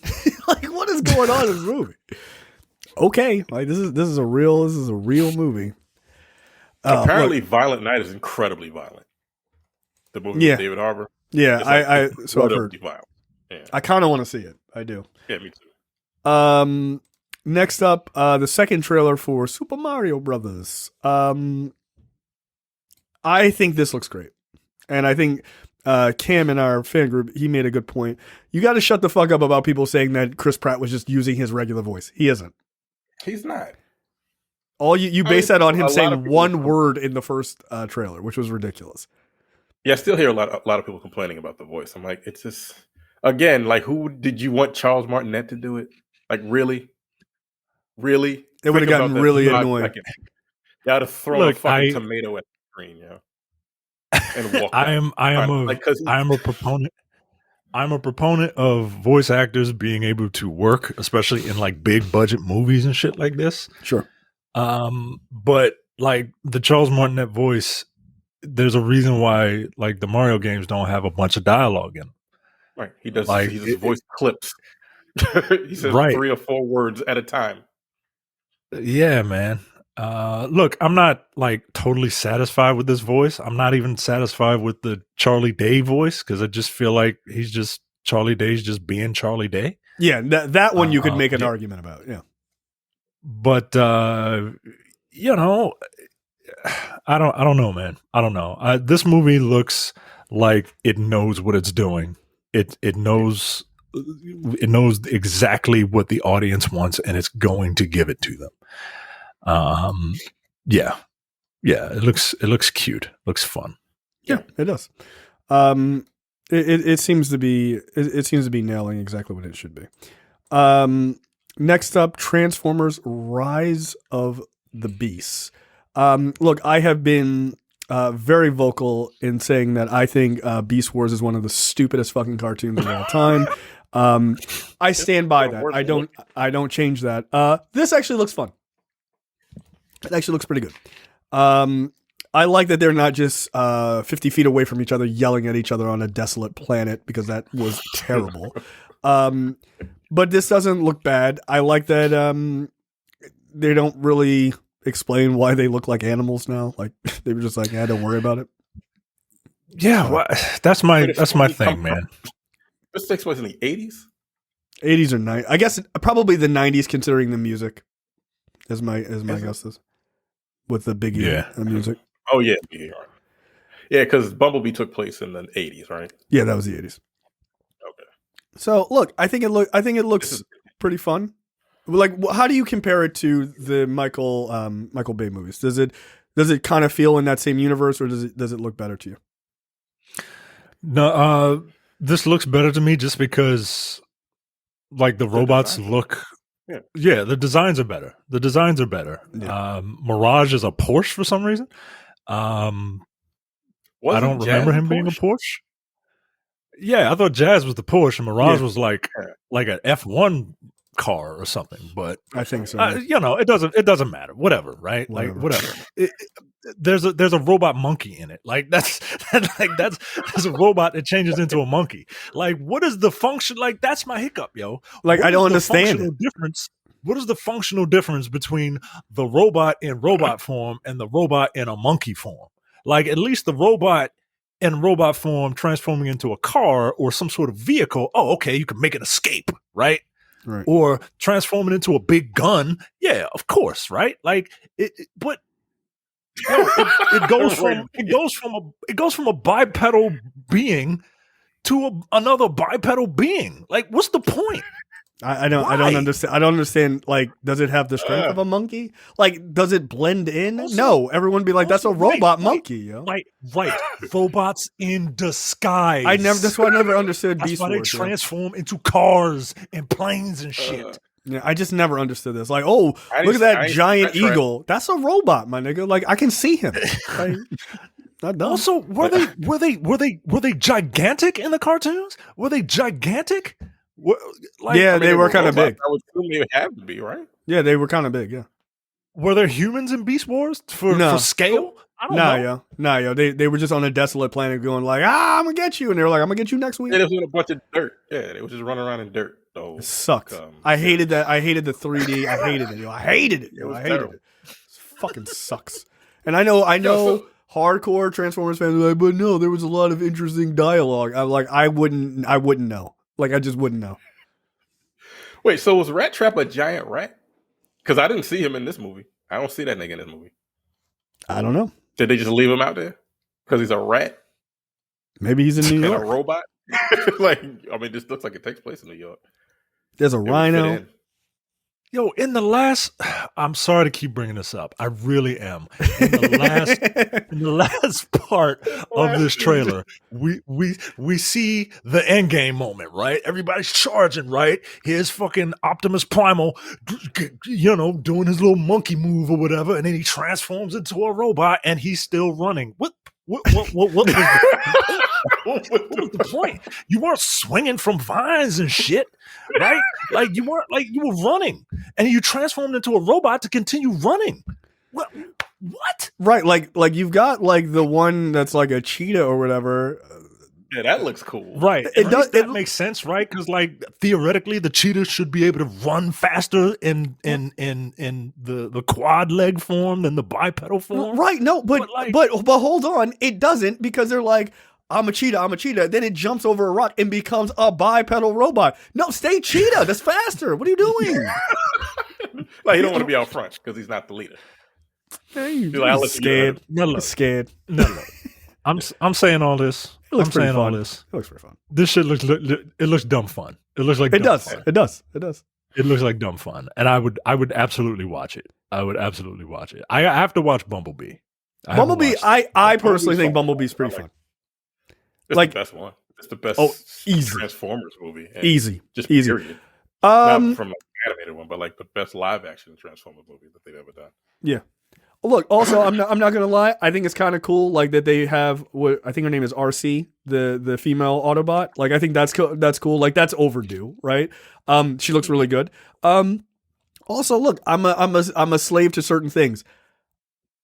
Like, what is going on in this movie? Okay, like this is a real movie. Apparently, Violent Night is incredibly violent. The movie with David Harbour. Yeah, I've heard. Violent. Yeah. I kind of want to see it. I do. Yeah, me too. Next up, the second trailer for Super Mario Brothers. I think this looks great, and I think Cam in our fan group, he made a good point. You got to shut the fuck up about people saying that Chris Pratt was just using his regular voice. He isn't. He's not. All you base that on him saying one word in the first trailer, which was ridiculous. Yeah, I still hear a lot of people complaining about the voice. I'm like, it's just, again, like, who did you want Charles Martinet to do it? Like, really? It would have gotten really annoying. You got to throw a fucking tomato at the screen, and walk. I am a proponent. I'm a proponent of voice actors being able to work, especially in like big budget movies and shit like this. Sure. But like the Charles Martinet voice, there's a reason why like the Mario games don't have a bunch of dialogue in them. Right. He does his voice clips. He says 3 or 4 words at a time. Yeah, man. Look, I'm not like totally satisfied with this voice. I'm not even satisfied with the Charlie Day voice, because I just feel like he's just Charlie Day's just being Charlie Day. Yeah, that one you could make an argument about. Yeah, but I don't know, man. I don't know. This movie looks like it knows what it's doing. It knows exactly what the audience wants, and it's going to give it to them. Yeah, it looks cute. Looks fun. Yeah, it does. It seems to be nailing exactly what it should be. Next up, Transformers: Rise of the Beasts. Look, I have been very vocal in saying that I think Beast Wars is one of the stupidest fucking cartoons of all time. I stand by that. I don't change that. This actually looks fun. It actually looks pretty good. I like that they're not just 50 feet away from each other yelling at each other on a desolate planet, because that was terrible. But this doesn't look bad. I like that they don't really explain why they look like animals now. Like, they were just like, yeah, don't worry about it. Yeah, well, that's my thing, man. This takes place in the 80s? 80s or 90s. I guess probably the 90s, considering the music, as my guess is. With the Biggie music. Oh, yeah. Yeah, because Bumblebee took place in the 80s, right? Yeah, that was the 80s. Okay. So, look, I think it looks pretty fun. Like, how do you compare it to the Michael Bay movies? Does it kind of feel in that same universe, or does it look better to you? No, this looks better to me just because, like, the robots look. Yeah, the designs are better. Yeah. Mirage is a Porsche for some reason. I don't remember him being a Porsche. Yeah, I thought Jazz was the Porsche and Mirage Yeah. was like an F1 car or something. But I think so. it doesn't matter. Whatever, right? Whatever. Like whatever. There's a robot monkey in it. Like there's a robot that changes into a monkey. Like what is the function? Like that's my hiccup, yo. Like I don't understand it. What is the functional difference between the robot in robot form and the robot in a monkey form? Like at least the robot in robot form transforming into a car or some sort of vehicle. Oh, okay, you can make an escape, right? Right. Or transforming into a big gun. Yeah, of course, right? Like but it goes from a bipedal being to another bipedal being. Like, what's the point? I don't understand. I don't understand. Like, does it have the strength of a monkey? Like, does it blend in? Also, no, everyone be like, that's a robot monkey, yo. Right. Robots in disguise. That's why I never understood That's Beast why they Wars. transform into cars and planes and shit. Yeah, I just never understood this. Like, oh, look at that giant eagle. That's a robot, my nigga. Like, I can see him. Like, also, were they gigantic in the cartoons? Were they gigantic? They were kind of big. I would assume they would have to be, right? Yeah, they were kind of big. Yeah. Were there humans in Beast Wars for scale? I don't know. Nah, yo. They were just on a desolate planet going like, I'm gonna get you, and they were like, I'm gonna get you next week. It was with a bunch of dirt. Yeah, they were just running around in dirt. So it sucked. I hated that. I hated the 3D. I hated it. Yo. I hated it. Yo. I hated it. It fucking sucks. And I know. Hardcore Transformers fans are like, but no, there was a lot of interesting dialogue. I'm like, I wouldn't know. Like, I just wouldn't know. Wait, so was Rat Trap a giant rat? Because I didn't see him in this movie. I don't see that nigga in this movie. I don't know. Did they just leave him out there? Because he's a rat? Maybe he's in New York. And a robot? Like, I mean, this looks like it takes place in New York. There's a rhino. Yo, I'm sorry to keep bringing this up. I really am. In the last part of this trailer, we see the end game moment, right? Everybody's charging, right? Here's fucking Optimus Primal, doing his little monkey move or whatever, and then he transforms into a robot, and he's still running. What was the point? You weren't swinging from vines and shit, right? Like you were running, and you transformed into a robot to continue running. What? Right, like you've got like the one that's like a cheetah or whatever. Yeah, that looks cool. Right. That makes sense, right? Because like theoretically, the cheetah should be able to run faster in the quad leg form than the bipedal form. Right. No, but hold on, it doesn't, because they're like, I'm a cheetah. Then it jumps over a rock and becomes a bipedal robot. No, stay cheetah. That's faster. What are you doing? Like, he don't want to be out front because he's not the leader. He's like, scared. No, scared. No. I'm saying all this. It looks pretty fun. All this. It looks pretty fun. This shit looks dumb fun. It looks like it does. Fun. It does. It looks like dumb fun, and I would absolutely watch it. I have to watch Bumblebee. I personally think Bumblebee's pretty fun. It's the best one. It's the best easy Transformers movie. Easy. Period. Not from like the animated one, but like the best live action Transformers movie that they've ever done. Yeah. Look, also, I'm not gonna lie. I think it's kind of cool, like that they have what I think her name is RC, the female Autobot. Like, I think that's cool. Like, that's overdue, right? She looks really good. Also, look, I'm a slave to certain things.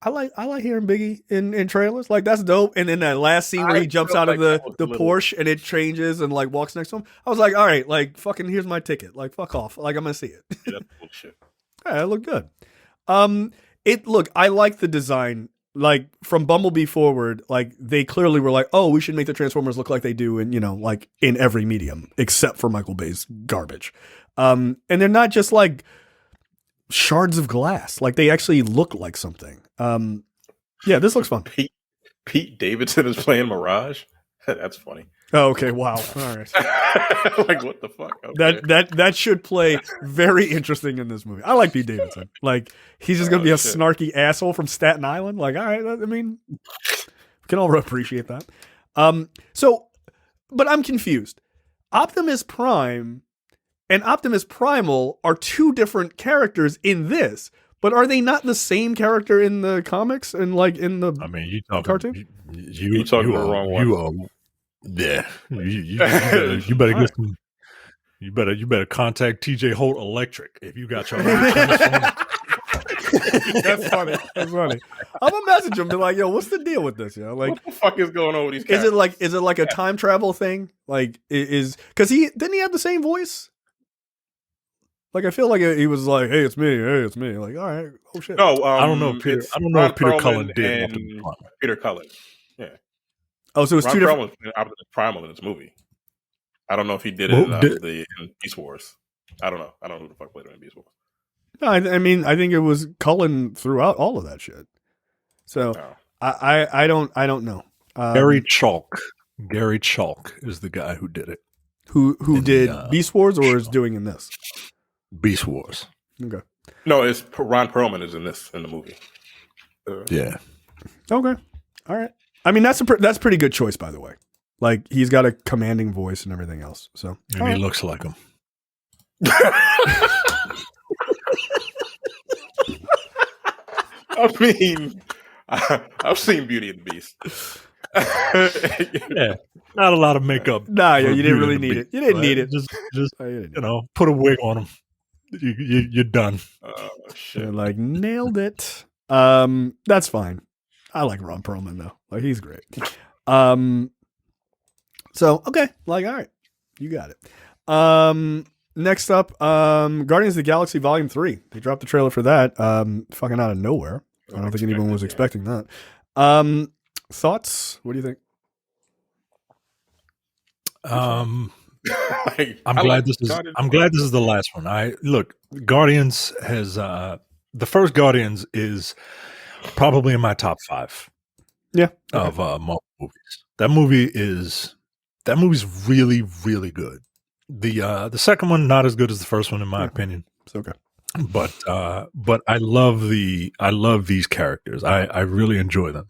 I like hearing Biggie in trailers. Like, that's dope. And then that last scene where he jumps out of the Porsche and it changes and like walks next to him. I was like, all right, like fucking here's my ticket. Like, fuck off. Like, I'm gonna see it. Yeah, that's bullshit. Yeah, it looked good. Look, I like the design. Like, from Bumblebee forward, like they clearly were like, oh, we should make the Transformers look like they do in, like in every medium except for Michael Bay's garbage. And they're not just like shards of glass. Like, they actually look like something. Yeah, this looks fun. Pete Davidson is playing Mirage. That's funny. Oh, okay. Wow. All right. Like, what the fuck? Okay. That should play very interesting in this movie. I like Pete Davidson. Like, he's just gonna be a snarky asshole from Staten Island. Like, all right. I mean, we can all appreciate that. But I'm confused. Optimus Prime and Optimus Primal are two different characters in this. But are they not the same character in the comics and like in the you talking cartoon? You talking the wrong one. Yeah, you better get some. You better contact TJ Holt Electric if you got your own transformer. That's funny. That's funny. I'm gonna message him. Be like, yo, what's the deal with this? You know, like, what the fuck is going on with these? Is it like a time travel thing? Like, is because didn't he have the same voice? Like, I feel like he was like, hey, it's me. Like, all right, oh shit. No, I don't know. Peter. I don't know if Peter Cullen did. Peter Cullen. Yeah. Oh, so it's Ron two different. Optimus Primal in this movie. I don't know if he did it in Beast Wars. I don't know. I don't know who the fuck played him in Beast Wars. No, I mean, I think it was Cullen throughout all of that shit. So I don't know. Gary Chalk is the guy who did it. Who did Beast Wars or is doing in this? Beast Wars. Okay. No, it's Ron Perlman is in the movie. Yeah. Okay. All right. I mean, that's pretty good choice, by the way. Like, he's got a commanding voice and everything else. So and he looks like him. I mean, I've seen Beauty and the Beast. Yeah, not a lot of makeup. Nah, yeah, you didn't really need it. You didn't need it. Just put a wig on him. You're done. Oh shit! You're like, nailed it. That's fine. I like Ron Perlman though. Like, he's great. So okay, like, all right, you got it. Next up, Guardians of the Galaxy Volume 3. They dropped the trailer for that. Fucking out of nowhere. I don't think anyone was expecting that. Thoughts? What do you think? I'm glad this is the last one. Guardians has the first Guardians is probably in my top 5. Yeah. Of Marvel movies. That movie's really, really good. The second one not as good as the first one in my opinion. It's okay. But I love these characters. I really enjoy them.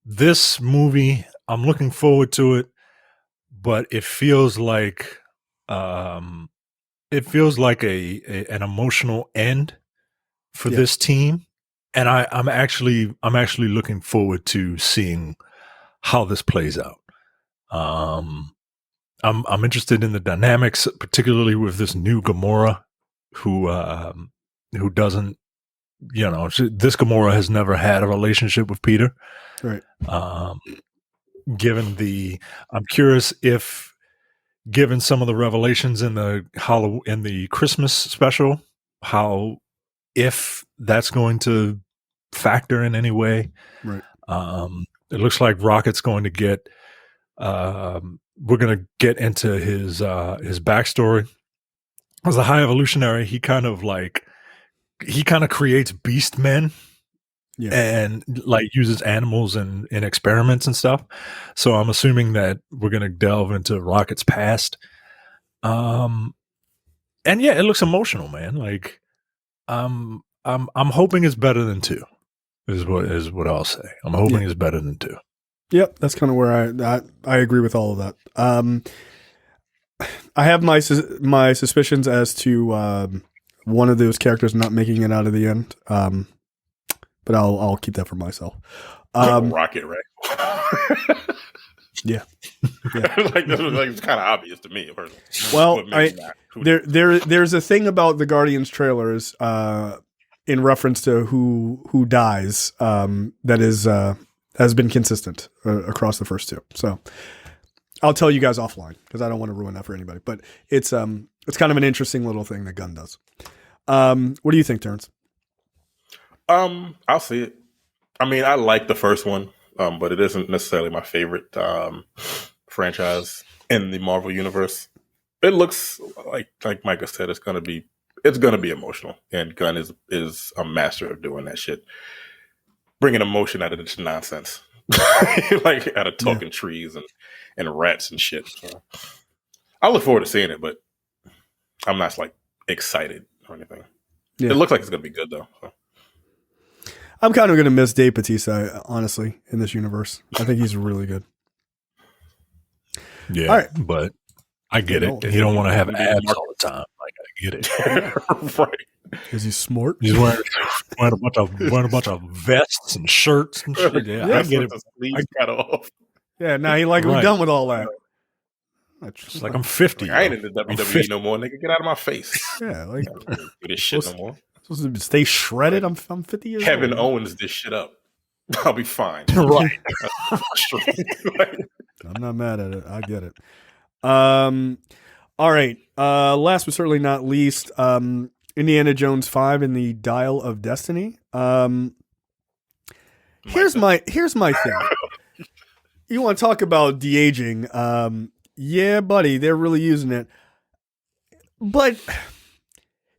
This movie, I'm looking forward to it, but it feels like an emotional end for this team, and I'm actually looking forward to seeing how this plays out. I'm interested in the dynamics, particularly with this new Gamora, who doesn't, this Gamora has never had a relationship with Peter. Right. I'm curious if, given some of the revelations in the Christmas special, if that's going to factor in any way. Right. It looks like Rocket's going to get. We're going to get into his backstory. As a high evolutionary, he kind of creates beast men, and like uses animals in experiments and stuff. So I'm assuming that we're going to delve into Rocket's past. And yeah, it looks emotional, man. Like, I'm hoping it's better than 2. Is what I'll say. I'm hoping it's better than 2. Yep, that's kind of where I agree with all of that. I have my suspicions as to one of those characters not making it out of the end, but I'll keep that for myself. Rocket, right? Yeah. It's kind of obvious to me. Well, there's a thing about the Guardians trailers in reference to who dies that is. Has been consistent across the first 2. So I'll tell you guys offline because I don't want to ruin that for anybody. But it's kind of an interesting little thing that Gunn does. What do you think, Terrence? I'll see it. I mean, I like the first one, but it isn't necessarily my favorite franchise in the Marvel universe. It looks like Micah said, it's gonna be emotional, and Gunn is a master of doing that shit. Bringing emotion out of this nonsense, like out of talking trees and rats and shit. So I look forward to seeing it, but I'm not like excited or anything. Yeah. It looks like it's gonna be good though. So. I'm kind of gonna miss Dave Bautista, honestly, in this universe. I think he's really good. Yeah, all right. But I get it. You don't want to have abs all the time. Like, I get it. Right. Is he smart? He's wearing a bunch of vests and shirts and shit. Yeah, I get it. The sleeves cut off. Yeah, now he like, we're Right. done with all that. It's like I'm 50. Like, I ain't in the WWE 50. no more, nigga. Get out of my face. Yeah, like, I don't do this shit no more. supposed to stay shredded. I'm 50 years Kevin old. owns this shit up. I'll be fine. Right. Like, I'm not mad at it. I get it. All right. Last but certainly not least, Indiana Jones 5 and the Dial of Destiny. Here's my thing. You want to talk about de-aging? Yeah, buddy, they're really using it. But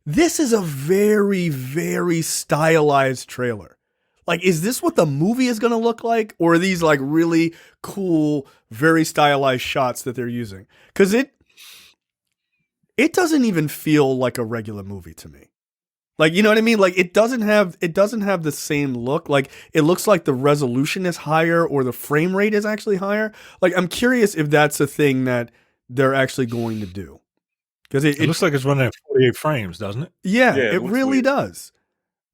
this is a very, very stylized trailer. Like, is this what the movie is going to look like? Or are these like really cool, very stylized shots that they're using? Because it doesn't even feel like a regular movie to me. Like, you know what I mean? Like, it doesn't have the same look. Like, it looks like the resolution is higher or the frame rate is actually higher. Like, I'm curious if that's a thing that they're actually going to do. Because It looks like it's running at 48 frames, doesn't it? yeah, Yeah, it it looks really weird. does.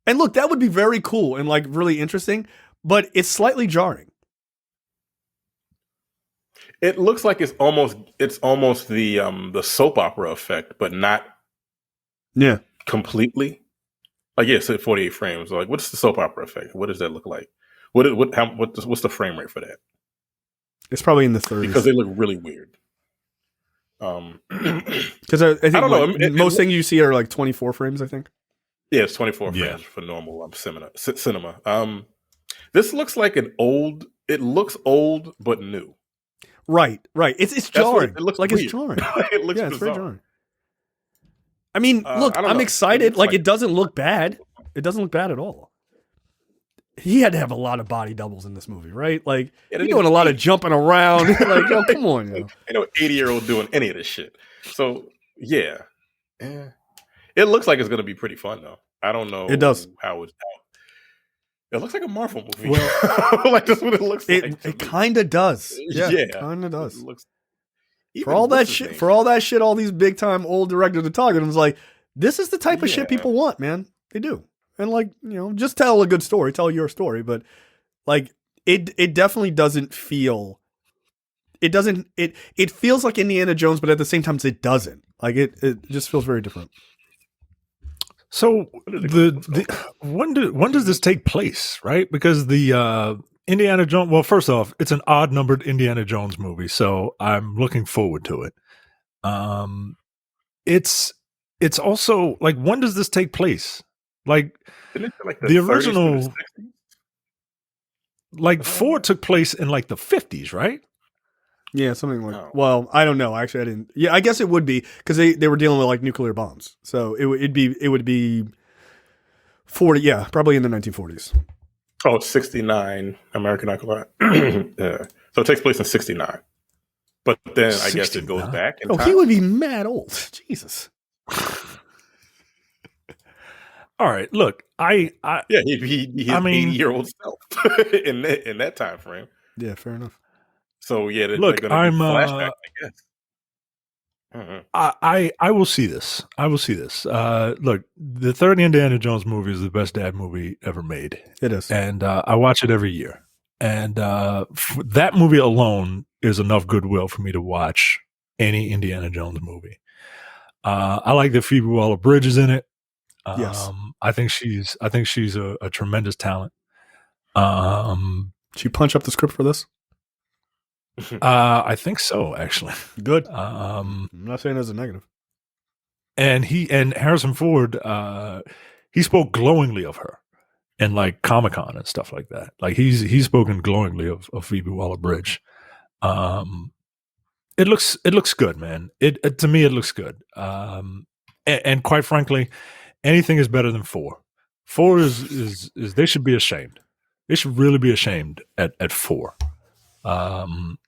And look, that would be very cool and like really interesting, but it's slightly jarring. it looks like it's almost the soap opera effect, but not Yeah. completely. Like, yeah, it's at 48 frames. Like, what's the soap opera effect? What does that look like? What's the frame rate for that? It's probably in the 30s. Because they look really weird. Because I think I don't know. like, most things you see are like 24 frames, I think. Yeah, it's 24 Yeah. frames for normal cinema. This looks like it looks old but new. Right. It's That's what jarring. it looks like weird. it's jarring. It looks Yeah, it's very bizarre. jarring. I mean, look, I don't I'm know. excited. It looks Like, like- it doesn't look bad. It doesn't look bad at all. He had to have a lot of body doubles in this movie, right? Like, Yeah, he's that doing a nigga's lot of 80. jumping around. Like, yo, come on, yo. Ain't no 80-year-old doing any of this shit. So yeah. It looks like it's gonna be pretty fun though. I don't know. It does. How it looks like a Marvel movie. Well, like that's what it looks like. to It me. kind of does. Yeah, Yeah. it kind of does. It looks For all that shit, all these big time old directors are talking, it's like, this is the type of shit Yeah. people want, man. They do. And like, you know, just tell a good story, tell your story. But like, it definitely doesn't feel, it feels like Indiana Jones, but at the same time, it doesn't. Like, it just feels very different. So when does this take place, right? Because the Indiana Jones, well, first off, it's an odd numbered Indiana Jones movie, so I'm looking forward to it. It's also like, when does this take place? Like, Isn't it like the 30s to original- 60s? like 4 took place in like the 50s, right? Yeah, something like. No. Well, I don't know. Actually, I didn't. Yeah, I guess it would be because they were dealing with like nuclear bombs, so it would be 40. Yeah, probably in the 1940s. Oh, 69 American Icon. Yeah. So it takes place in 69. But then I guess it goes 69? back in Oh, time. he would be mad old. Jesus. All right, look, I Yeah, he I mean- 80-year-old self in that time frame. Yeah, fair enough. So yeah, Look, they're going to flashback, I guess. I will see this. I will see this. Look, the third Indiana Jones movie is the best dad movie ever made, It is. and I watch it every year. And that movie alone is enough goodwill for me to watch any Indiana Jones movie. I like that Phoebe Waller-Bridge is in it. Yes. I think she's a tremendous talent. Did you punch up the script for this? I think so, actually. Good. Um, I'm not saying as a negative. and Harrison Ford, he spoke glowingly of her in like Comic-Con and stuff like that. Like he's spoken glowingly of Phoebe Waller-Bridge. It looks good, man. It to me it looks good. And quite frankly, anything is better than 4. 4 is they should be ashamed. They should really be ashamed at 4.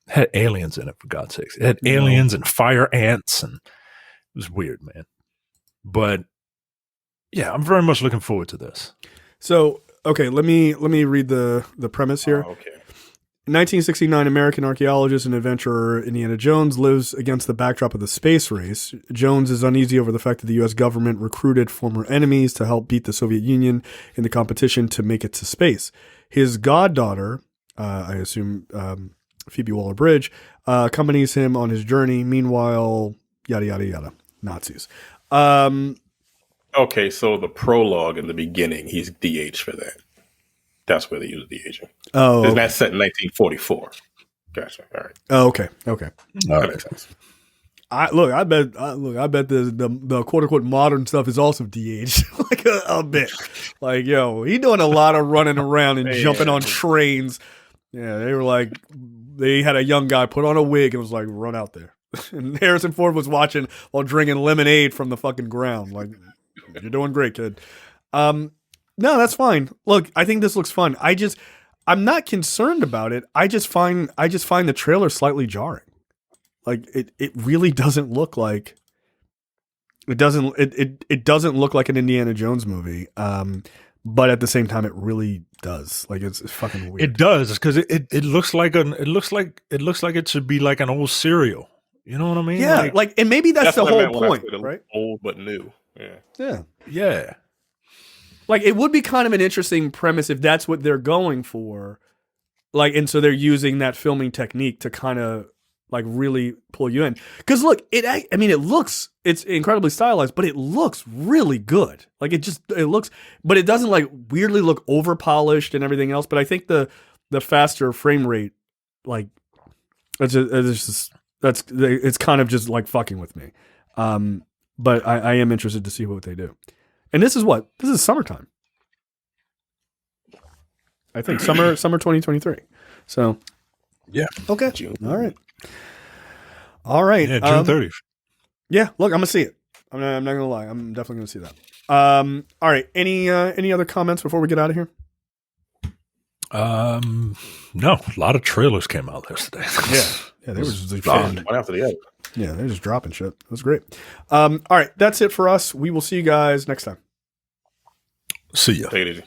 Had aliens in it, for God's sakes. It had aliens and fire ants, and it was weird, man. But yeah, I'm very much looking forward to this. So, okay, let me read the premise here. Okay. 1969, American archaeologist and adventurer Indiana Jones lives against the backdrop of the space race. Jones is uneasy over the fact that the U.S. government recruited former enemies to help beat the Soviet Union in the competition to make it to space. His goddaughter, I assume Phoebe Waller-Bridge, accompanies him on his journey. Meanwhile, yada, yada, yada. Nazis. Okay, so the prologue in the beginning, he's DH for that. That's where they use DH. Oh, okay. That's set in 1944. Gotcha. All right. Oh, okay. Okay. That makes sense. I bet the quote unquote modern stuff is also DH like a bit. Like, yo, he doing a lot of running around and jumping on trains. Yeah, they were like, they had a young guy put on a wig and was like, run out there. And Harrison Ford was watching while drinking lemonade from the fucking ground. Like, you're doing great, kid. No, that's fine. Look, I think this looks fun. I'm not concerned about it. I just find the trailer slightly jarring. Like it really doesn't look like it doesn't look like an Indiana Jones movie. But at the same time, it really does. Like it's fucking weird. It does because it looks like it should be like an old cereal. You know what I mean? Yeah, like and maybe that's the whole point, right? Old but new. Yeah. Like it would be kind of an interesting premise if that's what they're going for. Like, and so they're using that filming technique to kind of like really pull you in. Because look, it's incredibly stylized, but it looks really good. Like it looks, but it doesn't like weirdly look over polished and everything else. But I think the faster frame rate, like it's kind of just like fucking with me. But I am interested to see what they do. And this is summertime. I think summer 2023. So yeah. Okay. June. All right. Yeah, June 30th. Yeah, look, I'm gonna see it. I'm not gonna lie. I'm definitely gonna see that. All right. Any other comments before we get out of here? No. A lot of trailers came out yesterday. Yeah, they were just one after the other. Yeah, they're just dropping shit. It was great. All right, that's it for us. We will see you guys next time. See ya. Take it easy.